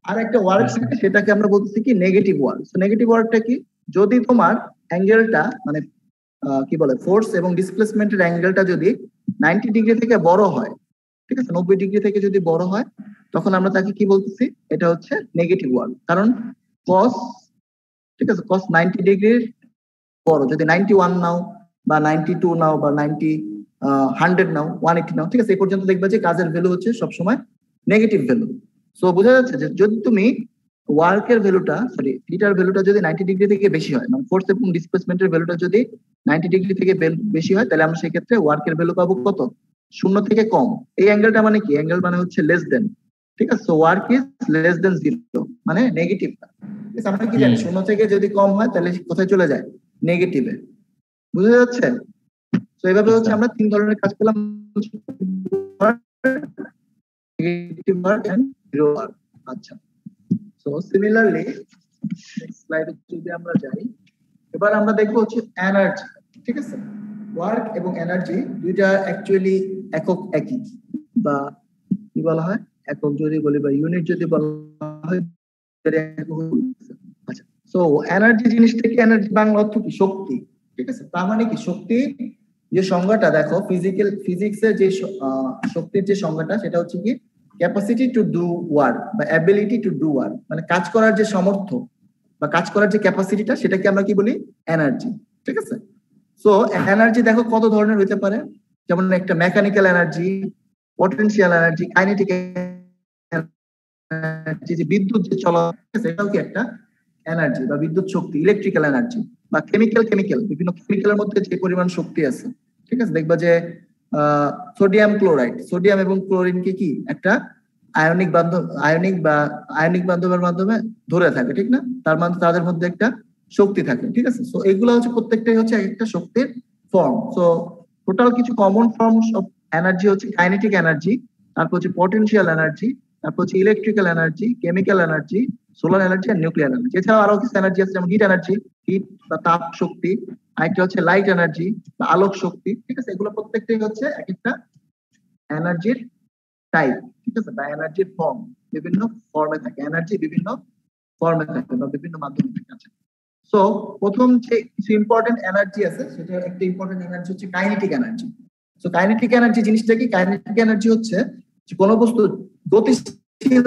আর একটা ওয়ার্ক থাকে সেটাকে আমরা বলতেছি কি নেগেটিভ ওয়ার্ক। সো নেগেটিভ ওয়ার্কটা কি? যদি তোমার অ্যাঙ্গেলটা মানে কি বলে ফোর্স এবং ডিসপ্লেসমেন্টের অ্যাঙ্গেলটা যদি 90 ডিগ্রি থেকে বড় হয়, ঠিক আছে, 90 ডিগ্রি থেকে যদি বড় হয়, তখন আমরা তাকে কি বলতেছি? এটা হচ্ছে নেগেটিভ ওয়ার্ক। কারণ cos, ঠিক আছে, cos 90 ডিগ্রির বড়, যদি 91 নাও বা 92 নাও বা 100 নাও, 180 নাও, ঠিক আছে, এই পর্যন্ত দেখবে যে কাজের ভ্যালু হচ্ছে সবসময় নেগেটিভ ভ্যালু। সো বোঝা যাচ্ছে যে যদি তুমি ওয়ার্কের ভ্যালুটা, সরি থিটার ভ্যালুটা যদি 90 ডিগ্রি থেকে বেশি হয়, মানে ফোর্স এবং ডিসপ্লেসমেন্টের ভ্যালুটা যদি 90 ডিগ্রি থেকে বেশি হয়, তাহলে আমরা সেই ক্ষেত্রে ওয়ার্কের ভ্যালু পাবো কত? 0 থেকে কম। এই অ্যাঙ্গেলটা মানে কি? অ্যাঙ্গেল মানে হচ্ছে লেস দেন, ঠিক আছে। So work is less than 0, মানে নেগেটিভ। আমরা কি জানি 0 থেকে যদি কম হয় তাহলে কোথায় চলে যায়? নেগেটিভে। বুঝা যাচ্ছে? তো এইভাবে হচ্ছে আমরা 3 ধরনের কাজ পেলাম, negative work and zero work. আচ্ছা, সো সিমিলারলি নেক্সট স্লাইডে যদি আমরা যাই, এবার আমরা দেখবো হচ্ছে এনার্জি, ঠিক আছে। ওয়ার্ক এবং এনার্জি দুইটা অ্যাকচুয়ালি একক একই, বা কি বলা হয়, একক যদি বলি বা ইউনিট যদি বলা হয়। আচ্ছা, সো এনার্জি জিনিসটা কি? এনার্জি বাংলা অর্থ কি? শক্তি, ঠিক আছে। তার মানে কি শক্তি যে সংজ্ঞাটা দেখো ফিজিক্সের যে শক্তির যে সংজ্ঞাটা সেটা হচ্ছে কি ক্যাপাসিটি টু ডু ওয়ার্ক বা অ্যাবিলিটি টু ডু ওয়ার্ক, মানে কাজ করার যে সামর্থ্য বা কাজ করার যে ক্যাপাসিটিটা সেটাকে আমরা কি বলি? এনার্জি, ঠিক আছে। সো এনার্জি দেখো কত ধরনের হতে পারে, যেমন একটা mechanical energy, potential energy, kinetic energy, যে বিদ্যুৎ যে চলাচল এটাও কি একটা এনার্জি বা বিদ্যুৎ শক্তি, ইলেকট্রিক্যাল এনার্জি, বা কেমিক্যাল বিভিন্ন কেমিক্যালের মধ্যে যে পরিমাণ শক্তি আছে, ঠিক আছে। দেখবা যে সোডিয়াম ক্লোরাইড, সোডিয়াম এবং ক্লোরিনকে কি একটা আয়নিক বান্ধবের মাধ্যমে ধরে থাকে, ঠিক না? তার মানে তাদের মধ্যে একটা শক্তি থাকে, ঠিক আছে। সো এগুলো হচ্ছে প্রত্যেকটাই হচ্ছে একটা শক্তির ফর্ম। সো টোটাল কিছু কমন ফর্মস অফ এনার্জি হচ্ছে কাইনেটিক এনার্জি, তারপর হচ্ছে পটেনশিয়াল এনার্জি, তারপর হচ্ছে electrical energy, chemical energy, solar energy আর নিউক্লিয়ার এনার্জি। এছাড়াও আরো কিছু এনার্জি আছে, যেমন হিট এনার্জি, হিট বা তাপ শক্তি, আরেকটা হচ্ছে লাইট এনার্জি বা আলোক শক্তি, ঠিক আছে। এগুলো প্রত্যেকটাই হচ্ছে এক একটা এনার্জির টাইপ, ঠিক আছে, বা এনার্জির ফর্ম। বিভিন্ন ফর্মে থাকে এনার্জি, বিভিন্ন ফর্মে থাকে বা বিভিন্ন মাধ্যমে থাকে। সো প্রথম যে কিছু ইম্পর্টেন্ট এনার্জি আছে, সেটা একটা ইম্পর্টেন্ট এনার্জি হচ্ছে kinetic energy. So kinetic energy জিনিসটা কি? কাইনেটিক এনার্জি হচ্ছে যে কোনো বস্তু গতিশীল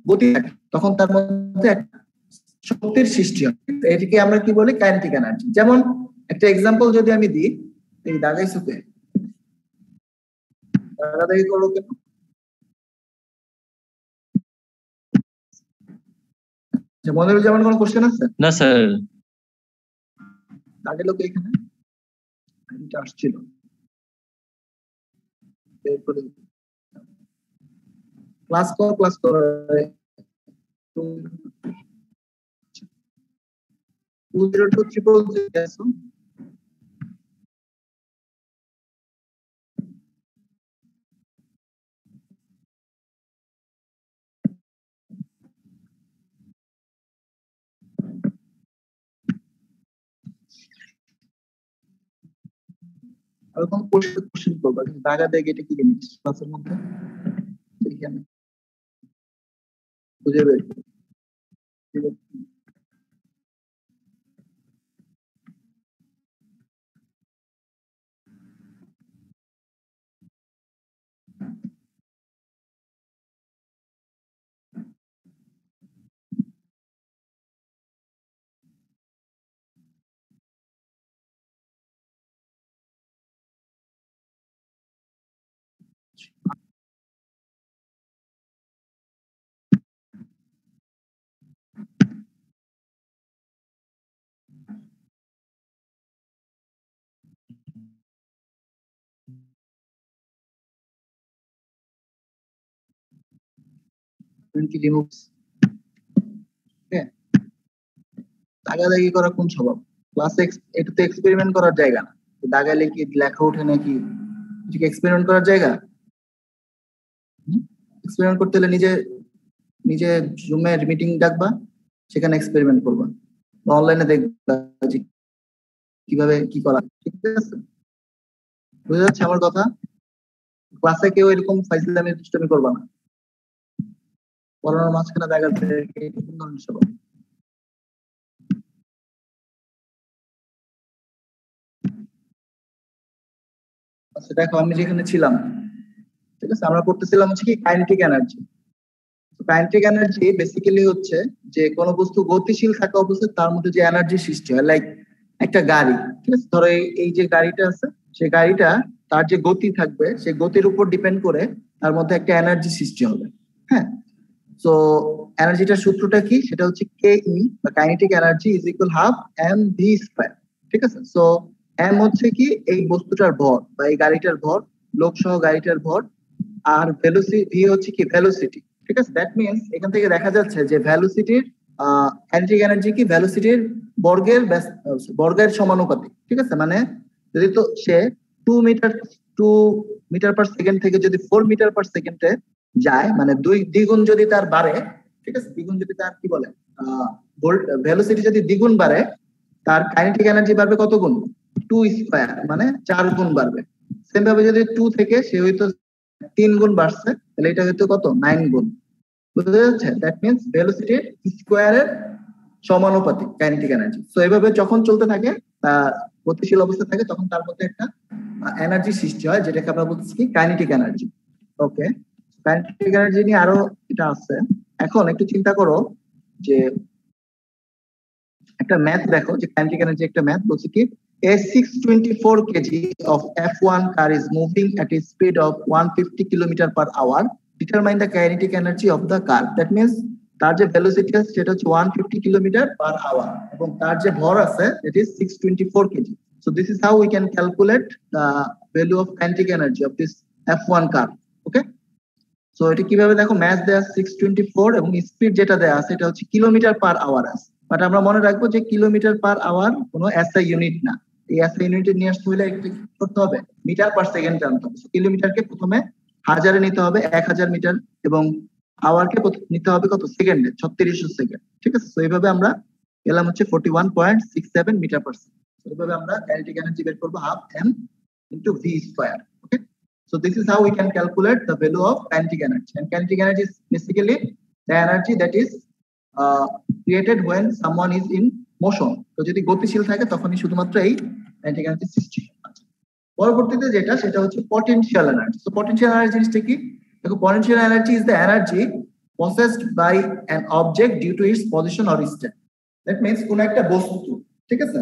গতি থাকে তখন তার মধ্যে শক্তির সৃষ্টি হয়, এটিকে আমরা কি বলি? Kinetic energy. যেমন একটা এক্সাম্পল যদি আমি দিই, এই দাগাইছুকে দাগাদাগি করলো কেন? মনিরুজ্জামান কোনো কোশ্চেন আছে? না স্যার। দাগে লোক এখানে আসছিল, ক্লাস কর 202 এরকম কোশ্চেন করবো, দাগা দেয় এটা কি জিনিস ক্লাসের মধ্যে এখানে খুঁজে বের করো। দাগাদাগি করা কোন স্বভাব? ক্লাসে এটা তো এক্সপেরিমেন্ট করার জায়গা না। দাগাইলে কি লেখা ওঠে নাকি? এটা কি এক্সপেরিমেন্ট করার জায়গা? এক্সপেরিমেন্ট করতে হলে নিজে নিজে জুমের মিটিং ডাকবা, সেখানে এক্সপেরিমেন্ট করবা, বা অনলাইনে দেখবা যে কিভাবে কি করা। ঠিক আছে, বুঝা যাচ্ছে আমার কথা? ক্লাসে কেউ এরকম ফাইজলামি দুষ্টামি করবা না। পড়ানোর মাঝখানে দেখাতে কোন ধরনের স্বভাব? আচ্ছা দেখো, আমি যেখানে ছিলাম, ঠিক আছে, আমরা পড়তেছিলাম হচ্ছে কি kinetic energy. Kinetic energy basically হচ্ছে যে কোনো বস্তু গতিশীল থাকা অবস্থায় তার মধ্যে যে এনার্জি সৃষ্টি হয়, লাইক একটা গাড়ি, ঠিক আছে, ধরো এই যে গাড়িটা আছে, সেই গাড়িটা তার যে গতি থাকবে সেই গতির উপর ডিপেন্ড করে তার মধ্যে একটা এনার্জি সৃষ্টি হবে। হ্যাঁ, তো এনার্জিটার সূত্রটা কি? সেটা হচ্ছে KE বা kinetic energy is equal half mv square. ঠিক আছে, সো m হচ্ছে কি এই বস্তুটার ভর বা এই গাড়িটার ভর, লোক সহ গাড়িটার ভর, আর ভেলোসিটি হচ্ছে কি ভেলোসিটি। ঠিক আছে, দ্যাট মিন্স এখান থেকে দেখা যাচ্ছে যে ভেলোসিটির কাইনেটিক এনার্জি কি ভেলোসিটির বর্গের সমানুপাতিক। ঠিক আছে, মানে যদি তো সে 2 মিটার পার সেকেন্ড থেকে যদি 4 মিটার পার সেকেন্ডে যায়, মানে দ্বিগুণ যদি তার বাড়ে, ঠিক আছে, দ্বিগুণ যদি তার কি বলে ভেলোসিটি যদি দ্বিগুণ বাড়ে, তার কাইনেটিক এনার্জি বাড়বে কত গুণ? 2 স্কয়ার, মানে 4 গুণ বাড়বে। সেম ভাবে যদি 2 থেকে সে হয়তো 3 গুণ বাড়ছে, তাহলে এটা হয়তো কত? 9 গুণ। বুঝতে যাচ্ছে? দ্যাট মিন্স ভেলোসিটির স্কয়ারের সমানুপাতিক কাইনেটিক এনার্জি। সো এইভাবে যখন চলতে থাকে, গতিশীল অবস্থা থাকে, তখন তার মধ্যে একটা এনার্জি সৃষ্টি হয়, যেটাকে আমরা বলতেছি কি কাইনেটিক এনার্জি। ওকে, কাইনেটিক এনার্জি নিয়ে আরো এটা আছে। এখন একটু চিন্তা করো যে একটা ম্যাথ দেখো, যে কাইনেটিক এনার্জি একটা ম্যাথ বলছে কি a 624 kg of F1 car is moving at a speed of 150 kilometer per hour. Determine the kinetic energy of the car. That means তার যে ভেলোসিটি আছে সেটা হচ্ছে 150 কিলোমিটার পার আওয়ার, এবং তার যে ভর আছে it is 624 kg. So this is how we can calculate the value of kinetic energy of this F1 car. Okay, so এটা কিভাবে দেখো, ম্যাথ দেয়া 624 এবং স্পিড যেটা দেয়া আছে এটা হচ্ছে কিলোমিটার পার আওয়ার আছে। বাট আমরা মনে রাখবো যে কিলোমিটার পার আওয়ার কোনো এসআই ইউনিট না। এই এসআই ইউনিট নিয়ে আসতে হলে একটু কি করতে হবে? মিটার পার সেকেন্ড জানতে হবে। কিলোমিটারকে প্রথমে হাজারে নিতে হবে, 1000 মিটার, এবং আওয়ারকে নিতে হবে কত? সেকেন্ডে, 3600 সেকেন্ড। ঠিক আছে, তো এইভাবে আমরা এলাম হচ্ছে 41.67 মিটার পার সেকেন্ড। এইভাবে আমরা কাইনেটিক এনার্জি বের করবো half m into v square. Okay, so this is how we can calculate the value of kinetic energy. And kinetic energy is basically the energy that is created when someone is in motion. তো যদি গতিশীল থাকে তখনই শুধুমাত্র এই kinetic energy সৃষ্টি হয়। পরবর্তীতে যেটা, সেটা হচ্ছে potential energy. So potential energy জিনিসটা কি? দেখো, potential energy is the energy possessed by an object due to its position or state. That means কোন একটা বস্তু, ঠিক আছে,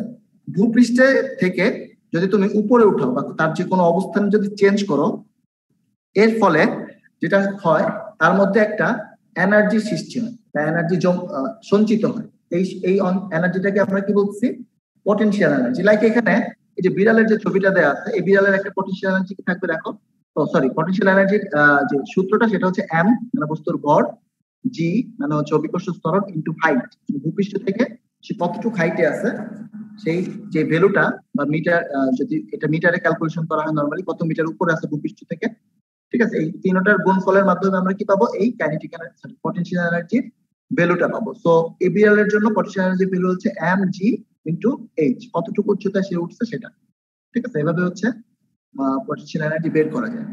ভূপৃষ্ঠে থেকে যদি তুমি উপরে উঠাও বা তার যে কোনো অবস্থান যদি চেঞ্জ করো, এর ফলে যেটা হয় তার মধ্যে একটা এনার্জি সৃষ্টি হয়, এনার্জি সঞ্চিত হয়। এই এনার্জিটাকে আমরা কি বলছি? Potential energy. লাইক এখানে এই যে বিড়ালের যে ছবিটা দেওয়া আছে, এই বিড়ালের একটা পটেনশিয়াল এনার্জি কি থাকবে দেখো। পটেনশিয়াল এনার্জির যে সূত্রটা সেটা হচ্ছে m মানে বস্তুর ভর, g মানে হচ্ছে অভিকর্ষ ত্বরণ ইনটু হাইট, ভূপৃষ্ঠ থেকে সে কতটুকু হাইটে আছে সেই যে ভ্যালুটা বা মিটার, যদি এটা মিটারে ক্যালকুলেশন করা হয় নরমালি, কত মিটার উপরে আছে ভূপৃষ্ঠ থেকে। ঠিক আছে, এই তিনটার গুণফলের মাধ্যমে আমরা কি পাবো? এই কাইনেটিক এনার্জি, পটেনশিয়াল এনার্জির ভ্যালুটা পাবো। সো এই বিড়ালের জন্য পটেনশিয়াল এনার্জি ভ্যালু হচ্ছে mg ইনটু h, কতটুকু উচ্চতায় সে উঠছে সেটা। ঠিক আছে, এভাবে হচ্ছে পটেনশিয়াল এনার্জি বের করা যায়।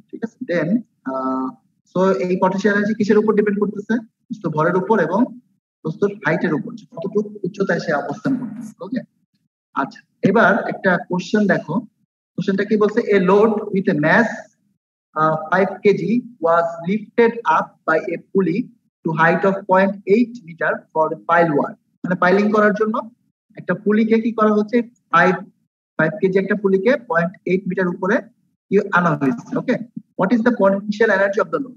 ঠিক আছে, দেন সো এই পটেনশিয়াল এনার্জি কিসের উপর ডিপেন্ড করতেছে? বস্তুর ভরের উপর এবং বস্তুর হাইটের উপর, কতটুকু উচ্চতায় সে অবস্থান করতেছে। ওকে, আচ্ছা, এবার একটা কোশ্চেন দেখো। কোশ্চেনটা কি বলছে? A load with a mass 5 kg was lifted up by a pulley to height of 0.8 meter for pile work. মানে পাইলিং করার জন্য একটা পুলিকে কি করা হচ্ছে? 5 কেজি একটা পুলিকে 0.8 মিটার উপরে আনা হয়েছে। Okay, what is the potential energy of the load?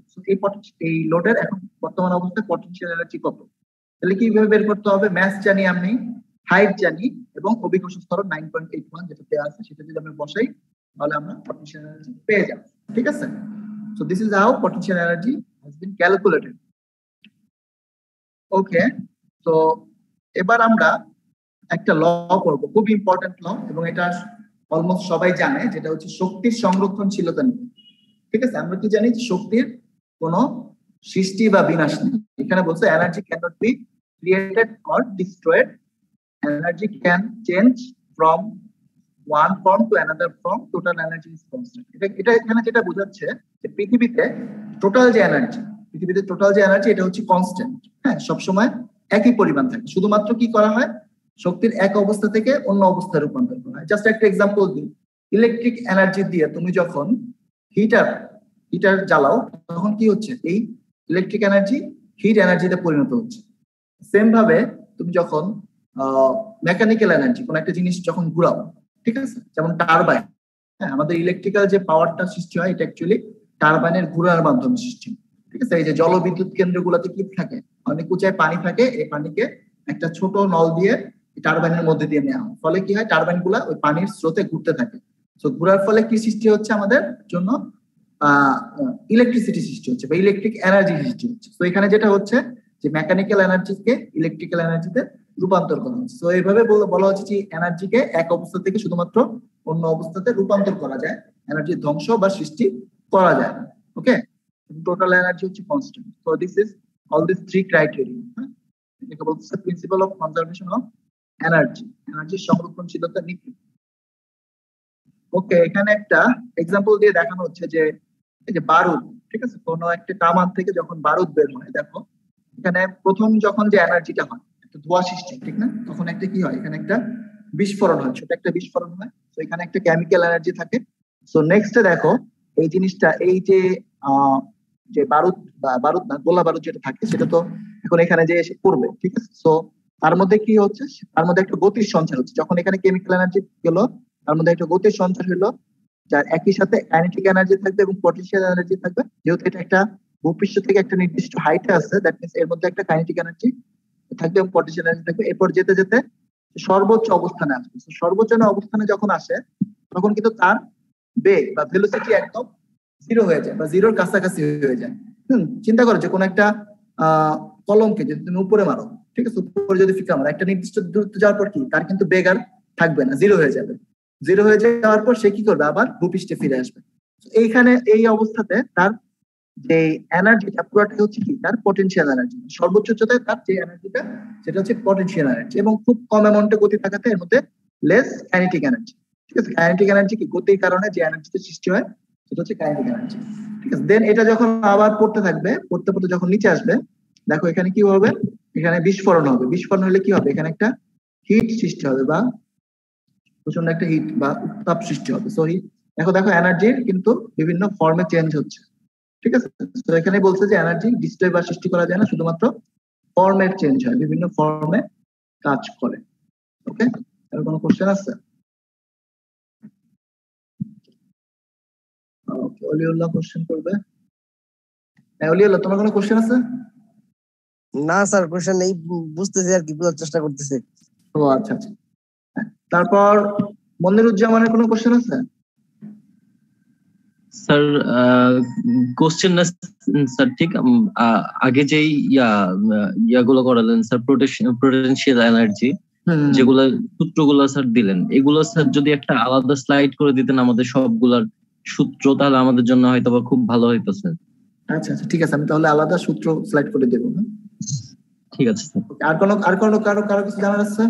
এই লোডের এখন বর্তমান অবস্থায় পটেনশিয়াল এনার্জি কত? তাহলে কিভাবে বের করতে হবে? ম্যাস জানি আমি, হাইট জানি, এবং অভিকর্ষ ত্বরণ 9.81 যেটা দেওয়া আছে সেটা যদি আমরা বসাই তাহলে আমরা পটেনশিয়াল এনার্জি পেয়ে যাব। ঠিক আছে, so this is how potential energy has been calculated. Okay, তো এবার আমরা একটা ল করব, খুব ইম্পর্টেন্ট ল, এবং এটা অলমোস্ট সবাই জানে, যেটা হচ্ছে শক্তির সংরক্ষণশীলতা নীতি। ঠিক আছে, আমরা কি জানি? শক্তির কোনো সৃষ্টি বা বিনাশ নেই। এখানে বলছে energy can not be created or destroyed, energy can change from one form to another form, total energy is constant. এটা এখানে যেটা বোঝাচ্ছে যে পৃথিবীতে টোটাল যে এনার্জি এটা হচ্ছে কনস্ট্যান্ট। হ্যাঁ, সবসময় একই পরিমাণ থাকে। শুধুমাত্র কি করা হয়? শক্তির এক অবস্থা থেকে অন্য অবস্থায় রূপান্তর করা হয়। জাস্ট একটা এক্সাম্পল দিই, ইলেকট্রিক এনার্জি দিয়ে তুমি যখন হিটার জ্বালাও তখন কি হচ্ছে? এই ইলেকট্রিক এনার্জি হিট এনার্জিতে পরিণত হচ্ছে। সেম ভাবে তুমি যখন মেকানিক্যাল এনার্জি, কোন একটা জিনিস যখন ঘুরাও, ঠিক আছে, যেমন টারবাইন, হ্যাঁ, আমাদের ইলেকট্রিক্যাল যে পাওয়ারটা সৃষ্টি হয় এটা অ্যাকচুয়ালি টারবাইনের ঘুরার মাধ্যমে সৃষ্টি হয়। ঠিক আছে, এই যে জলবিদ্যুৎ কেন্দ্রগুলোতে কি থাকে? অনেক উঁচায় পানি থাকে, এই পানিকে একটা ছোট নল দিয়ে টারবাইনের মধ্যে দিয়ে নেওয়া হয়। ফলে কি হয়? টারবাইন গুলা ওই পানির স্রোতে ঘুরতে থাকে। তো ঘুরার ফলে কি সৃষ্টি হচ্ছে? আমাদের জন্য ইলেকট্রিসিটি সৃষ্টি হচ্ছে বা ইলেকট্রিক এনার্জি সৃষ্টি হচ্ছে। তো এখানে যেটা হচ্ছে যে মেকানিক্যাল এনার্জিকে ইলেকট্রিক্যাল এনার্জিতে রূপান্তর করা হচ্ছে। তো এইভাবে বলা হচ্ছে যে এনার্জিকে এক অবস্থা থেকে শুধুমাত্র অন্য অবস্থাতে রূপান্তর করা যায়, এনার্জির ধ্বংস বা সৃষ্টি করা যায়। ওকে, টোটাল এনার্জি হচ্ছে constant. So this is all this three criteria. এটাকে বলছে প্রিন্সিপাল অফ কনজারভেশন অফ এনার্জির সংরক্ষণশীলতা নীতি। ওকে, এখানে একটা এক্সাম্পল দিয়ে দেখানো হচ্ছে যে এই যে বারুদ, ঠিক আছে, কোনো একটা কামান থেকে যখন বারুদ বের হয়, দেখো এখানে প্রথম যখন যে এনার্জিটা হয়, একটা ধোঁয়া সৃষ্টি, ঠিক না? তখন একটা কি হয়? এখানে একটা বিস্ফোরণ হয়, ছোট একটা বিস্ফোরণ হয়। তো এখানে একটা কেমিক্যাল এনার্জি থাকে। সো নেক্সটে দেখো এই জিনিসটা, এই যে বারুদ না, গোলা বারুদ যেটা থাকে সেটা তো এখন এখানে যে এসে পড়বে, ঠিক আছে। সো তার মধ্যে কি হচ্ছে? তার মধ্যে একটা গতির সঞ্চার হচ্ছে। যখন এখানে কেমিক্যাল এনার্জি গেল, তার মধ্যে একটা গতির সঞ্চার হলো, যার একই সাথে কাইনেটিক এনার্জি থাকবে এবং পটেনশিয়াল এনার্জি থাকবে। যেহেতু এটা একটা ভূপৃষ্ঠ থেকে একটা নির্দিষ্ট হাইটে আছে, দ্যাট মিন্স এর মধ্যে একটা কাইনেটিক এনার্জি থাকবে এবং পটেনশিয়াল এনার্জি থাকবে। এরপর যেতে যেতে সর্বোচ্চ অবস্থানে আসবে। সর্বোচ্চ অবস্থানে যখন আসে তখন কিন্তু তার বেগ বা ভেলোসিটি একদম জিরো হয়ে যায় বা জিরোর কাছাকাছি হয়ে যায়। চিন্তা করো যে কোনো একটা কলমকে যদি তুমি উপরে মারো, ঠিক আছে, উপরে যদি ফিকা মারো, একটা নির্দিষ্ট দূরত্ব যাওয়ার পর কি তার কিন্তু বেগ আর থাকবে না, জিরো হয়ে যাবে। জিরো হয়ে যাওয়ার পর সে কি করবে? আবার ভূপৃষ্ঠে ফিরে আসবে। এইখানে এই অবস্থাতে তার যে এনার্জিটা পুরোটা হচ্ছে কি? তার পটেনশিয়াল এনার্জি। সর্বোচ্চ উচ্চতায় তার যে এনার্জিটা সেটা হচ্ছে পটেনশিয়াল এনার্জি, এবং খুব কম অ্যামাউন্টে গতি থাকাতে এর মধ্যে লেস কাইনেটিক এনার্জি। ঠিক আছে, কাইনেটিক এনার্জি কি? গতির কারণে যে এনার্জিটা সৃষ্টি হয় সেটা হচ্ছে কাইনেটিক এনার্জি। ঠিক আছে, দেন এটা যখন আবার পড়তে থাকবে, পড়তে পড়তে যখন নিচে আসবে, দেখো এখানে কি হবে? এখানে বিস্ফোরণ হবে। বিস্ফোরণ হলে কি হবে? এখানে একটা হিট সৃষ্টি হবে বা প্রচন্ড একটা হিট বা উত্তাপ সৃষ্টি হবে। সো দেখো এনার্জির কিন্তু বিভিন্ন ফর্মে চেঞ্জ হচ্ছে। ঠিক আছে, তো এখানে বলছে যে এনার্জি ডিস্ট্রয় বা সৃষ্টি করা যায় না, শুধুমাত্র ফর্মের চেঞ্জ হয়, বিভিন্ন ফর্মে কাজ করে। ওকে, আর কোনো কোশ্চেন আছে? ওকে, অলিউল্লাহ কোশ্চেন করবে। হ্যাঁ অলিউল্লাহ, তোমার কোনো কোশ্চেন আছে? না স্যার, কোশ্চেন নেই, বুঝতেছি আর কি, বোঝার চেষ্টা করতেছি। ও আচ্ছা আচ্ছা। তারপর মনিরুজ্জামানের কোনো কোশ্চেন আছে? স্যার কোশ্চেন না স্যার, ঠিক আগে যেই ইয়াগুলো করালেন স্যার, পোটেনশিয়াল এনার্জি যেগুলো সূত্রগুলো স্যার দিলেন, এগুলো স্যার যদি একটা আলাদা স্লাইড করে দিতেন আমাদের সবগুলার সূত্র, তাহলে আমাদের জন্য হয়তো খুব ভালো হইতো স্যার। আচ্ছা আচ্ছা, ঠিক আছে, আমি তাহলে আলাদা সূত্র স্লাইড করে দেবো। ঠিক আছে স্যার। কারো কিছু জানার আছে?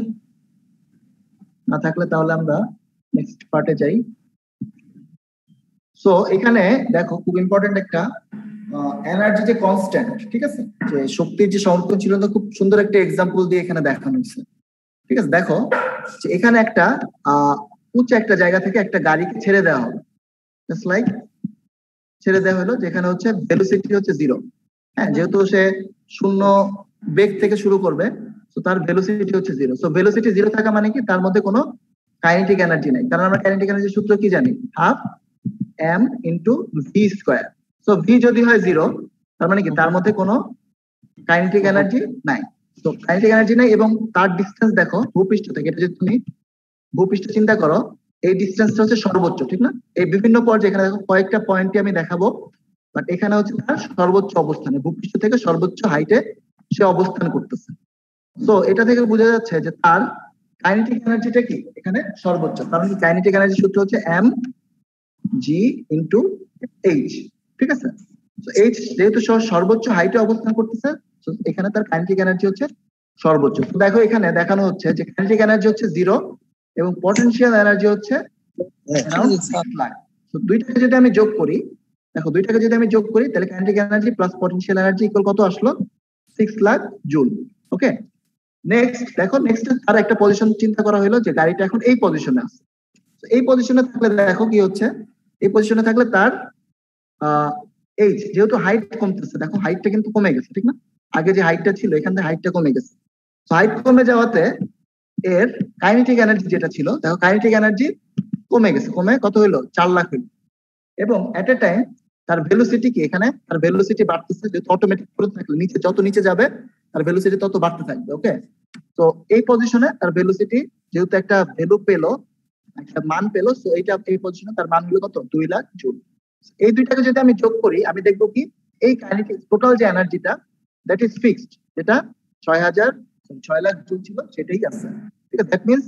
না থাকলে তাহলে আমরা নেক্সট পার্টে যাই। সো এখানে দেখো খুব ইম্পর্টেন্ট একটা এনার্জি যে কনস্ট্যান্ট, ঠিক আছে, যে শক্তির যে সংরক্ষণশীলতা, খুব সুন্দর একটা এক্সাম্পল দিয়ে এখানে দেখানো হয়েছে। ঠিক আছে, দেখো যে এখানে একটা উচ্চ একটা জায়গা থেকে একটা গাড়িকে ছেড়ে দেওয়া হবে, জাস্ট লাইক ছেড়ে দেওয়া হলো, যেখানে হচ্ছে ভেলোসিটি হচ্ছে জিরো। হ্যাঁ, যেহেতু সে শূন্য বেগ থেকে শুরু করবে, তো তার ভেলোসিটি হচ্ছে জিরো। সো ভেলোসিটি জিরো থাকা মানে কি? তার মধ্যে কোনো কাইনেটিক এনার্জি নাই, কারণ আমরা কাইনেটিক এনার্জির সূত্র কি জানি? Half m into V square. So V যদি হয় 0, তার মানে কি তার মধ্যে কোনো কাইনেটিক এনার্জি নাই। তো কাইনেটিক এনার্জি নাই এবং তার ডিসটেন্স দেখো ভূপৃষ্ঠ থেকে, এটা যদি তুমি ভূপৃষ্ঠ চিন্তা করো, এই ডিসটেন্সটা হচ্ছে সর্বোচ্চ, ঠিক না? এই বিভিন্ন পর্যায়ে এখানে দেখো কয়েকটা পয়েন্টে আমি দেখাবো, বাট এখানে হচ্ছে তার সর্বোচ্চ অবস্থানে, ভূপৃষ্ঠ থেকে সর্বোচ্চ হাইটে সে অবস্থান করতেছে। সো এটা থেকে বোঝা যাচ্ছে যে তার কাইনেটিক এনার্জিটা কি এখানে সর্বোচ্চ, কারণ কি কাইনেটিক এনার্জি সূত্র হচ্ছে এম জি ইন্টু এইচ, ঠিক আছে? তো এইচ যেহেতু সর্বোচ্চ হাইটে অবস্থান করতেছে, এখানে তার কাইনেটিক এনার্জি হচ্ছে সর্বোচ্চ। তো দেখো এখানে দেখানো হচ্ছে যে কাইনেটিক এনার্জি হচ্ছে 0 এবং পটেনশিয়াল এনার্জি হচ্ছে around 6 লাখ। তো দুইটাকে যদি আমি যোগ করি, দেখো দুইটাকে যদি আমি যোগ করি, তাহলে kinetic energy plus potential energy equal কত আসলো? 6 লাখ জুল। ওকে, নেক্সট দেখো, নেক্সট আর একটা পজিশন চিন্তা করা হলো যে গাড়িটা এখন এই পজিশনে আছে। এই পজিশনে থাকলে দেখো কি হচ্ছে, এই পজিশনে থাকলে তার এইচ যেহেতু হাইট কমতেছে, দেখো হাইটটা কিন্তু কমে গেছে, ঠিক না? আগে যে হাইটটা ছিল এখান থেকে হাইটটা কমে গেছে। হাইট কমে যাওয়াতে এর কাইনেটিক এনার্জি যেটা ছিল, দেখো কাইনেটিক এনার্জি কমে গেছে, কমে কত হইলো? 4 লাখ হইলো। এবং এট এ টাইম তার ভেলোসিটি কি, এখানে তার ভেলোসিটি বাড়তেছে, যেহেতু অটোমেটিক করে থাকলে নিচে যত নিচে যাবে তার ভেলোসিটি তত বাড়তে থাকবে। ওকে, তো এই পজিশনে তার ভেলোসিটি যেহেতু একটা ভ্যালু পেলো, একটা মান পেলো, সো এইটা এই পজিশনে তার মান হলো কত? 2 লাখ জুল। এই দুইটাকে যদি আমি যোগ করি, আমি দেখবো কি এই কাইনেটিক টোটাল যে এনার্জিটা দ্যাট ইজ ফিক্সড, যেটা 6 লাখ জুল ছিল সেটাই আছে, ঠিক আছে? দ্যাট মিনস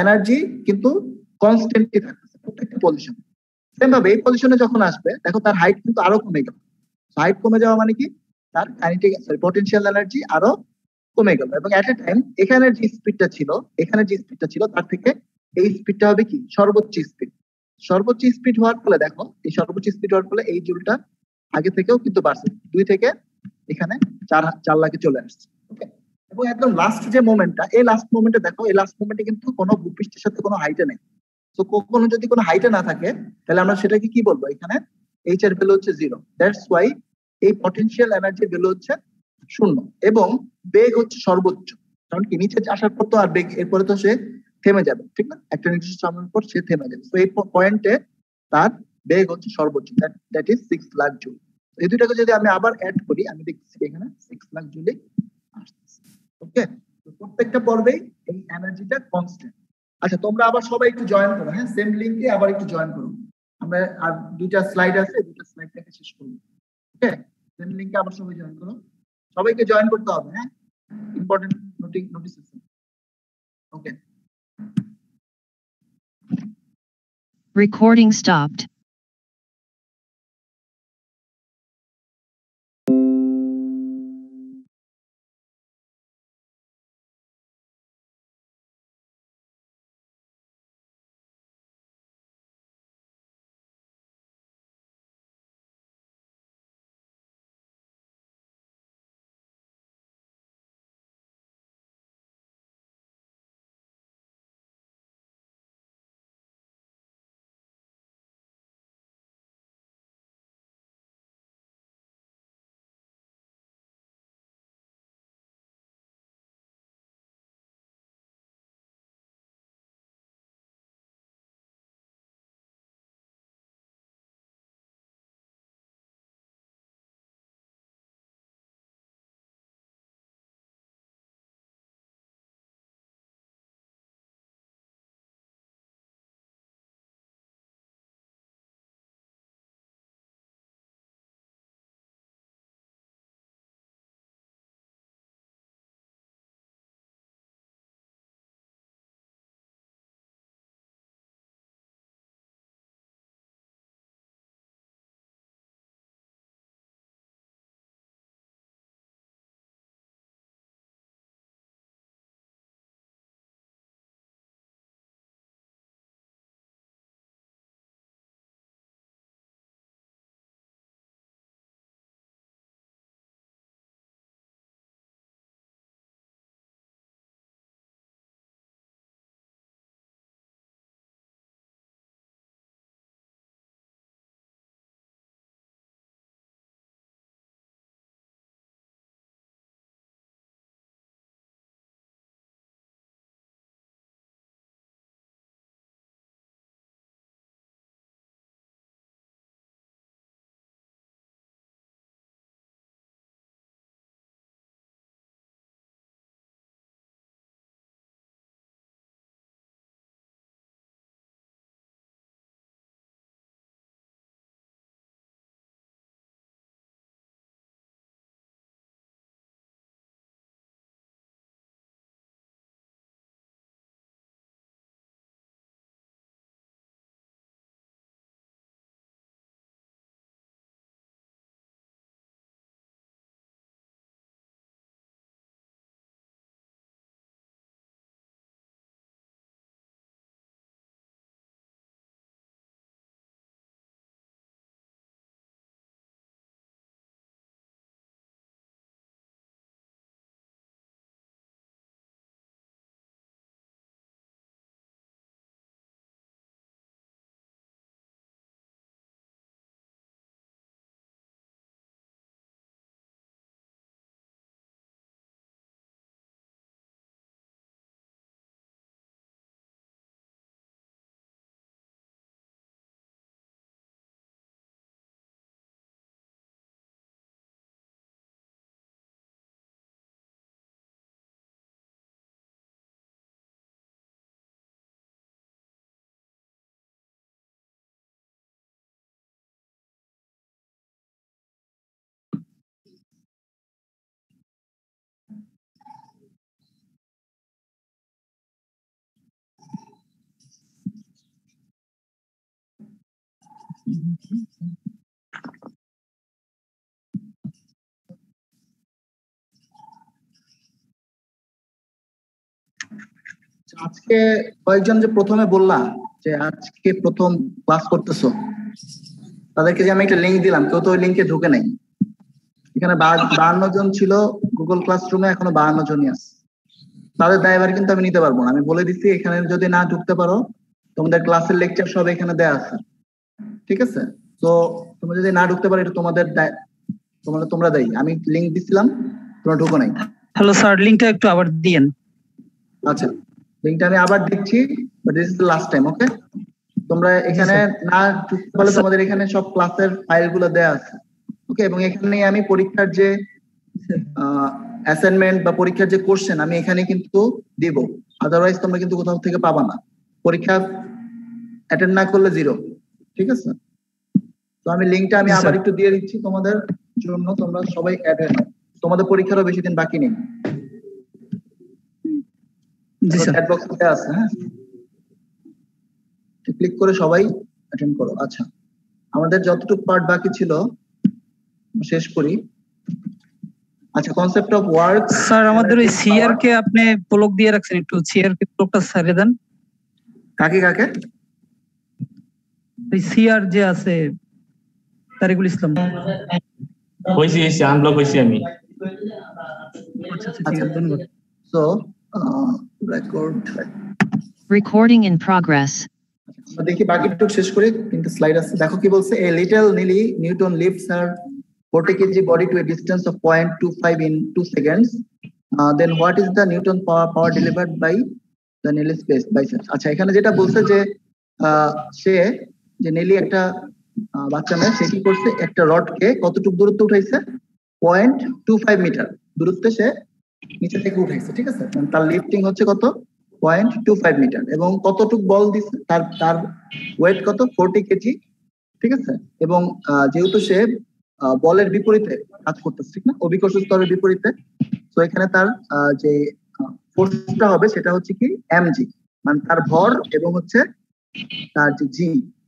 এনার্জি কিন্তু কনস্ট্যান্টলি থাকতেছে প্রত্যেকটা পজিশনে। সেম ভাবে এই পজিশনে যখন আসবে, দেখো তার হাইট কিন্তু আরো কমে গেল। হাইট কমে যাওয়া মানে কি তার কাইনেটিক পটেনশিয়াল এনার্জি আরো কমে গেল। এবং এট এ টাইম এখানে যে স্পিডটা ছিল, এখানে যে স্পিডটা ছিল তার থেকে এই স্পিডটা হবে কি সর্বোচ্চ স্পিড। সর্বোচ্চ স্পিড হওয়ার ফলে দেখো, এই সর্বোচ্চ স্পিড হওয়ার ফলে এই জুলটা আগে থেকেও কিন্তু বাড়ছে, 2 থেকে এখানে 4 লাখে চলে আসছে। ওকে, এবং একদম লাস্ট যে মোমেন্টটা, এই লাস্ট মোমেন্টে দেখো, এই লাস্ট মোমেন্টে কিন্তু কোনো ভূপৃষ্ঠের সাথে কোনো হাইটে নেই। তো কখনো যদি কোনো হাইটে না থাকে, তাহলে আমরা সেটাকে কি বলবো? এখানে এইচ এর ভ্যালু হচ্ছে 0। দ্যাটস ওয়াই এই পটেনশিয়াল এনার্জির ভ্যালু হচ্ছে 0 এবং বেগ হচ্ছে সর্বোচ্চ। কারণ কি নিচে আসার পর তো আর বেগ এরপরে তো সে থেমে যাবে, ঠিক না? একটা নির্দিষ্ট সময়ের পর সে থেমে যাবে। তো এই পয়েন্টে তার বেগ হচ্ছে সর্বোচ্চ, দ্যাট ইজ 6 লাখ জুল। এই দুটাকে যদি আমি আবার অ্যাড করি, আমি দেখছি এখানে 6 লাখ জুলে আসছে। ওকে, তো প্রত্যেকটা পর্বেই এই এনার্জিটা কনস্ট্যান্ট। আচ্ছা, তোমরা আবার সবাই একটু জয়েন করো, হ্যাঁ, সেম লিংকে আবার একটু জয়েন করো। আমরা আর 2টা স্লাইড আছে, 2টা স্লাইড দেখে শেষ করব। ওকে, সেম লিংকে আবার সবাই জয়েন করো, সবাইকে জয়েন করতে হবে, হ্যাঁ, ইম্পর্টেন্ট নোটিস আছে। ওকে, Recording stopped. আজকে কয়েকজন যে প্রথমে বললাম যে আজকে প্রথম ক্লাস করতেছো, তাদেরকে যে আমি একটা লিংক দিলাম, কেউ তো ওই লিংকে ঢুকে নাই। এখানে 52 জন ছিল গুগল ক্লাসরুমে, এখনো 52 জনই আছে। তাদের দায়ভার কিন্তু আমি নিতে পারবো না। আমি বলে দিচ্ছি, এখানে যদি না ঢুকতে পারো, তোমাদের ক্লাসের লেকচার সব এখানে দেয়া আছে, ঠিক আছে? তো তোমরা যদি না ঢুকতে পারো, এটা তোমাদের তোমরা দেয়। আমি লিংক দিছিলাম, তোমরা ঢুকো নাই। হ্যালো স্যার, লিংকটা একটু আবার দিয়েন। আচ্ছা, লিংকটা আমি আবার দিচ্ছি, but this is the last time, okay? তোমরা এখানে না ঢুকতে পারলে তোমাদের এখানে সব ক্লাসের ফাইলগুলো দেয়া আছে, ওকে? এবং এখানে আমি পরীক্ষার যে অ্যাসাইনমেন্ট বা পরীক্ষার যে কোশ্চেন আমি এখানে কিন্তু দিব, আদারওয়াইজ তোমরা কিন্তু কোথাও থেকে পাবা না। পরীক্ষা অ্যাটেন্ড না করলে 0, ঠিক আছে? তো আমি লিংকটা আমি আবার একটু দিয়ে দিচ্ছি তোমাদের জন্য, তোমরা সবাই অ্যাড হয়ে নাও। তোমাদের পরীক্ষারও বেশি দিন বাকি নেই। জি স্যার, চ্যাট বক্সে আছে, হ্যাঁ, ক্লিক করে সবাই অ্যাটেন্ড করো। আচ্ছা, আমাদের যতটুকু পার্ট বাকি ছিল শেষ করি। আচ্ছা, কনসেপ্ট অফ ওয়ার্ক। স্যার, আমাদের ওই সিআর কে আপনি ব্লক দিয়ে রাখছেন, একটু সিআর কে ব্লকটা সারিয়ে দেন। কাকে কাকে? ওই সিআর যে আছে, তারিকুল ইসলাম। হইছি আনব্লক হইছি আমি। আচ্ছা আচ্ছা, ঠিক আছে, ধন্যবাদ। So recording in progress. দেখি বাকিটুকু শেষ করে, 3টা স্লাইড আছে। দেখো কি বলছে। A little Neeli Newton lifts her 40 kg body to a distance of 0.25 in 2 seconds. Then what is the Newton power delivered by the Neely's biceps? আচ্ছা, এখানে যেটা বলছে যে সে যে নীলি একটা বাচ্চা মেয়ে, সে কি করছে, একটা রডকে কতটুকু দূরত্ব উঠাইছে, 0.25 মিটার দূরত্বে সে নিচে থেকে উঠাইছে, ঠিক আছে? তার লিফটিং হচ্ছে কত, 0.25 মিটার। এবং কতটুকু বল দিছে, তার ওয়েট কত, 40 কেজি, ঠিক আছে? এবং যেহেতু সে বলের বিপরীতে কাজ করতেছে, ঠিক না, অভিকর্ষ স্তরের বিপরীতে, তো এখানে তার যে ফোর্সটা হবে সেটা হচ্ছে কি mg, মানে তার ভর, এবং হচ্ছে তার যে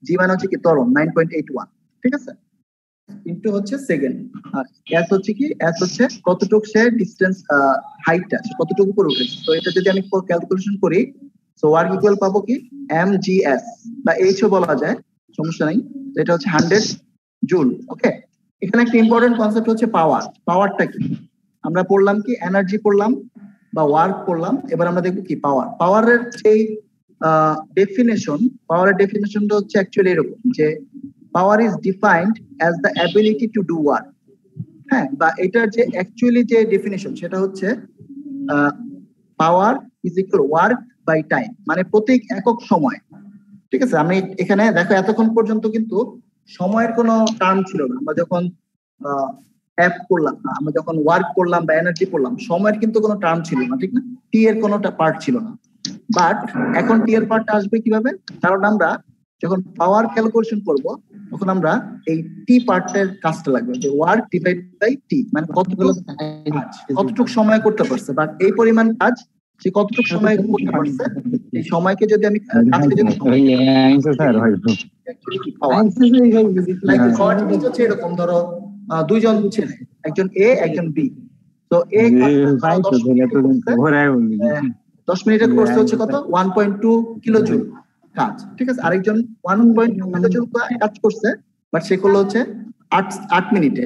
জি মানে হচ্ছে কি ত্বরণ 9.81, ঠিক আছে, ইনটু হচ্ছে সেকেন্ড। আর এস হচ্ছে কি, এস হচ্ছে কতটুকু সে ডিসটেন্স, হাইটটা কতটুকু উপরে উঠেছে। তো এটা যদি আমি ক্যালকুলেশন করি, সো ওয়ার্ক ইকুয়াল পাবো কি mgs, বা এইচও বলা যায়, সমস্যা নাই। এটা হচ্ছে 100 জুল, ওকে? এখানে একটা ইম্পর্টেন্ট কনসেপ্ট হচ্ছে পাওয়ার। পাওয়ারটা কি আমরা পড়লাম, কি এনার্জি পড়লাম বা ওয়ার্ক পড়লাম। এবার আমরা দেখবো কি পাওয়ারের সেই পাওয়ারের ডেফিনেশনটা হচ্ছে অ্যাকচুয়ালি এরকম যে power is defined as the ability to do work. হ্যাঁ, বা এটার যে অ্যাকচুয়ালি যে ডেফিনেশন সেটা হচ্ছে power is equal work by time, মানে প্রত্যেক একক সময়, ঠিক আছে? আমি এখানে দেখো, এতক্ষণ পর্যন্ত কিন্তু সময়ের কোনো টার্ম ছিল না। আমরা যখন অ্যাপ করলাম, আমরা যখন ওয়ার্ক করলাম বা এনার্জি করলাম, সময়ের কিন্তু কোনো টার্ম ছিল না, ঠিক না? টি এর কোনো পার্ট ছিল না। বাট এখন টি এর পার্টটা আসবে কিভাবে? কারণ আমরা যখন পাওয়ার ক্যালকুলেশন করব, তখন আমরা এই টি পার্টের কাজটা লাগবে, যে ওয়ার্ক ডিভাইড বাই টি, মানে কতটুকু সময় করতে পারছে, বাট এই পরিমাণ কাজ সে কতটুকু সময় করতে পারছে, এই সময়কে যদি আমি কাজকে যদি এরকম ধরো 2 জন ছেলে, একজন এ একজন বি, তো এ 10 মিনিটে করছে হচ্ছে কত, 1.2 কিলো জুল কাজ, ঠিক আছে? আরেকজন 1.2 কিলো জুল কাজ করছে, বাট সে করলো হচ্ছে 8 মিনিটে।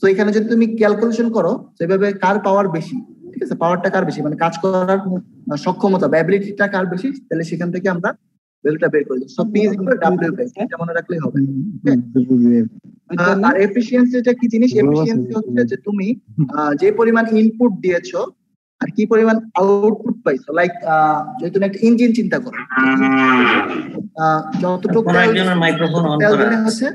তো এখানে যদি তুমি ক্যালকুলেশন করো সেভাবে কার পাওয়ার বেশি, ঠিক আছে, পাওয়ারটা কার বেশি, মানে কাজ করার সক্ষমতা বা অ্যাবিলিটিটা কার বেশি, তাহলে সেখান থেকে আমরা ভ্যালুটা বের করে দিই। So P is equal to W by, এটা মনে রাখলেই হবে। আর এফিশিয়েন্সিটা কি জিনিস? এফিশিয়েন্সি হচ্ছে যে তুমি যে পরিমাণ ইনপুট দিয়েছো আর কি পরিমাণ আউটপুট পাইছো। লাইক যদি তুমি একটা ইঞ্জিন চিন্তা করো, যতটুকু মাইক্রোফোন অন করা আছে,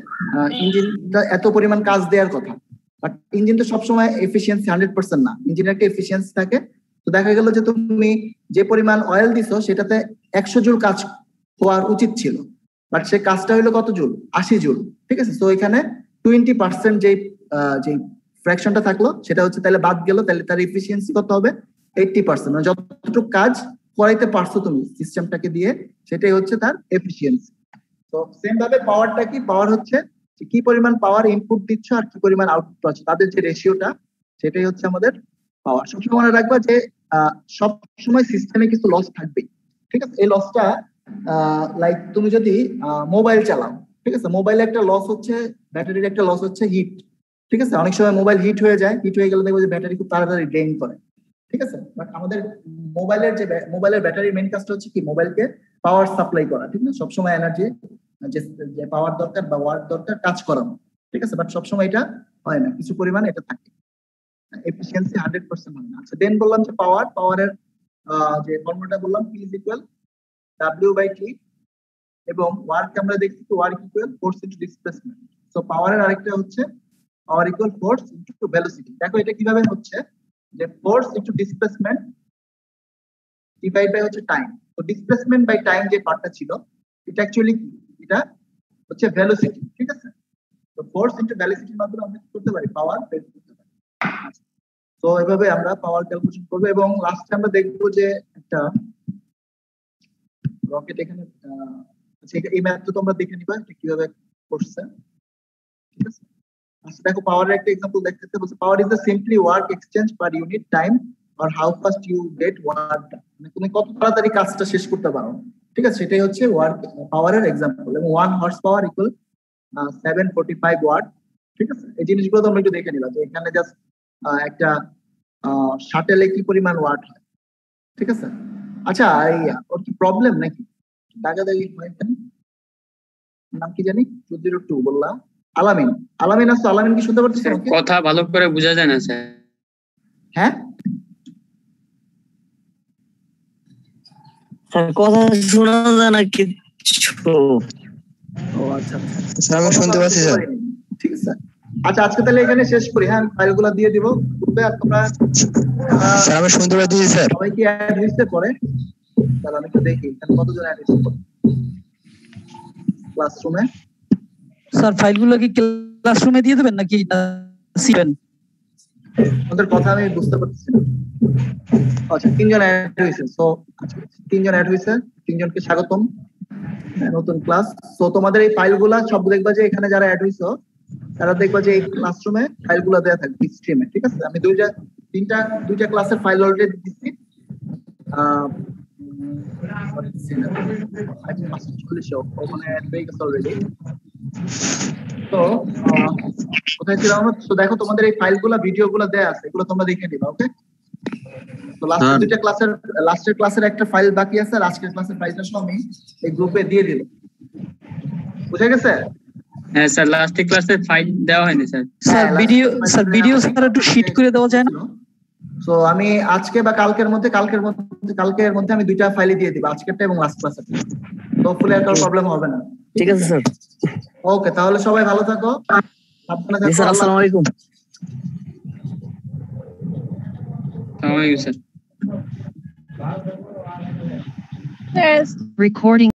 ইঞ্জিনটা এত পরিমাণ কাজ দেওয়ার কথা, বাট ইঞ্জিন তো সবসময় এফিশিয়েন্সি 100% না, ইঞ্জিনের একটা এফিশিয়েন্সি থাকে। তো দেখা গেল যে তুমি যে পরিমাণ অয়েল দিছো সেটাতে 100 জুল কাজ হওয়ার উচিত ছিল, বাট সে কাজটা হলো কত জুল, 80 জুল, ঠিক আছে? তো এখানে 20% যে ফ্র্যাকশনটা থাকলো সেটা হচ্ছে তাহলে বাদ গেল, তাহলে তার এফিশিয়েন্সি কত হবে, 80%, মানে যতটুকু কাজ করাইতে পারছো তুমি সিস্টেমটাকে দিয়ে, সেটাই হচ্ছে তার এফিশিয়েন্সি। তো সেম ভাবে পাওয়ারটা কি, পাওয়ার হচ্ছে যে কি পরিমাণ পাওয়ার ইনপুট দিচ্ছ আর কি পরিমাণ আউটপুট পাচ্ছ, তাদের যে রেশিওটা সেটাই হচ্ছে আমাদের পাওয়ার। সবসময় মনে রাখবা যে সব সময় সিস্টেমে কিছু লস থাকবে, ঠিক আছে? এই লসটা লাইক তুমি যদি মোবাইল চালাও, ঠিক আছে, মোবাইলে একটা লস হচ্ছে, ব্যাটারির একটা লস হচ্ছে হিট, ঠিক আছে? অনেক সময় মোবাইল হিট হয়ে যায়, হিট হয়ে গেলে দেখবো যে ব্যাটারি খুব তাড়াতাড়ি ড্রেন করে, ঠিক আছে? বাট আমাদের মোবাইলের ব্যাটারির মেইন কাজটা হচ্ছে কি, মোবাইলকে পাওয়ার সাপ্লাই করা, ঠিক না? সবসময় এনার্জি যে পাওয়ার দরকার বা ওয়াট দরকার কাজ করানো, ঠিক আছে? বাট সবসময় এটা হয় না, কিছু পরিমাণ এটা থাকে, এফিসিয়েন্সি 100% হয় না। আচ্ছা, দেন বললাম যে পাওয়ারের যে ফর্মুলাটা বললাম, P is equal W/T, এবং ওয়ার্ক আমরা দেখছি work equal force into displacement. So পাওয়ারের আরেকটা হচ্ছে power equal force into velocity. দেখো এটা কিভাবে হচ্ছে, যে force into displacement divide by হচ্ছে টাইম। তো ডিসপ্লেসমেন্ট বাই টাইম যে পার্টটা ছিল, এটা অ্যাকচুয়ালি কি, এটা হচ্ছে ভেলোসিটি, ঠিক আছে? তো ফোর্স ইনটু ভেলোসিটির মাধ্যমে আমরা কি করতে পারি, পাওয়ার বের করতে পারি। তো এভাবে আমরা পাওয়ার ক্যালকুলেশন করব, এবং লাস্টে আমরা দেখবো যে একটা রকেট এখানে, এই ম্যাথ তো তোমরা দেখে নিবা এটা কিভাবে করছে, ঠিক আছে? আচ্ছা, দেখো পাওয়ারের একটা एग्जांपल দেখতেছে, বলছে power is the simply work exchange per unit time or how fast you get work done, মানে তুমি কত তাড়াতাড়ি কাজটা শেষ করতে পারো, ঠিক আছে? সেটাই হচ্ছে ওয়ার্ক পাওয়ারের एग्जांपल। এবং 1 হর্স পাওয়ার ইকুয়াল 745 ওয়াট, ঠিক আছে? এই জিনিসগুলো তোমরা একটু দেখে নিবা, যে এখানে জাস্ট একটা শাটেলে কি পরিমাণ ওয়াট হয়, ঠিক আছে? আচ্ছা, ওর কি প্রবলেম নাকি, দাগাদাগি হয় কেন? নাম কি জানি, 202 বললা, আলামিন। আলামিন আসো, আলামিন কি শুনতে পাচ্ছেন? কথা ভালো করে বোঝা যায় না স্যার। হ্যাঁ স্যার, কথা শোনা যায় না কিছু। ও আচ্ছা স্যার আমি শুনতে পাচ্ছি স্যার। ঠিক আছে, আচ্ছা আজকে তাহলে এখানে শেষ করি। হ্যাঁ, আমি ফাইলগুলো দিয়ে দিব গ্রুপে, আর তোমরা স্যার আমি শুনতে পাচ্ছি স্যার। সবাই কি অ্যাড হইছে পরে? তাহলে আমি একটু দেখি এখানে কতজন অ্যাড হইছে ক্লাসরুমে। স্যার ফাইলগুলো কি ক্লাসরুমে দিয়ে দেবেন নাকি সিবেন? ওদের কথা আমি বুঝতে পারতেছি না। আচ্ছা, 3 জন অ্যাড হইছে। সো আচ্ছা 3 জন অ্যাড হইছে, 3 জনকে স্বাগতম নতুন ক্লাস। সো তোমাদের এই ফাইলগুলা সব দেখবা যে এখানে যারা অ্যাড হইছো তারা দেখবা যে এই ক্লাসরুমে ফাইলগুলো দেয়া থাকবে স্ট্রিমে, ঠিক আছে? আমি দুইটা ক্লাসের ফাইল অলরেডি দিচ্ছি। তো কোথায় ছিলাম? তো দেখো তোমাদের এই ফাইলগুলো ভিডিওগুলো দেয়া আছে, এগুলো তোমরা দেখে নিবা। ওকে, তো লাস্টের ক্লাসের একটা ফাইল বাকি আছে, আর আজকের ক্লাসের ফাইলটা সব আমি এই গ্রুপে দিয়ে দিলাম। বুঝা গেছে? হ্যাঁ স্যার, লাস্ট ক্লাসের ফাইল দেওয়া হয়নি স্যার। ভিডিও স্যার একটু শিট করে দেওয়া যায় না? সো আমি আজকে বা কালকের মধ্যে আমি দুইটা ফাইল দিয়ে দিব, আজকেরটা এবং লাস্ট ক্লাসের। তো ফুলে আর কোনো প্রবলেম হবে না। ঠিক আছে স্যার। ওকে, তাহলে সবাই ভালো থাকো, সাবধানে থাকো। স্যার আসসালামু আলাইকুম। আসসালামু আলাইকুম স্যার। Recording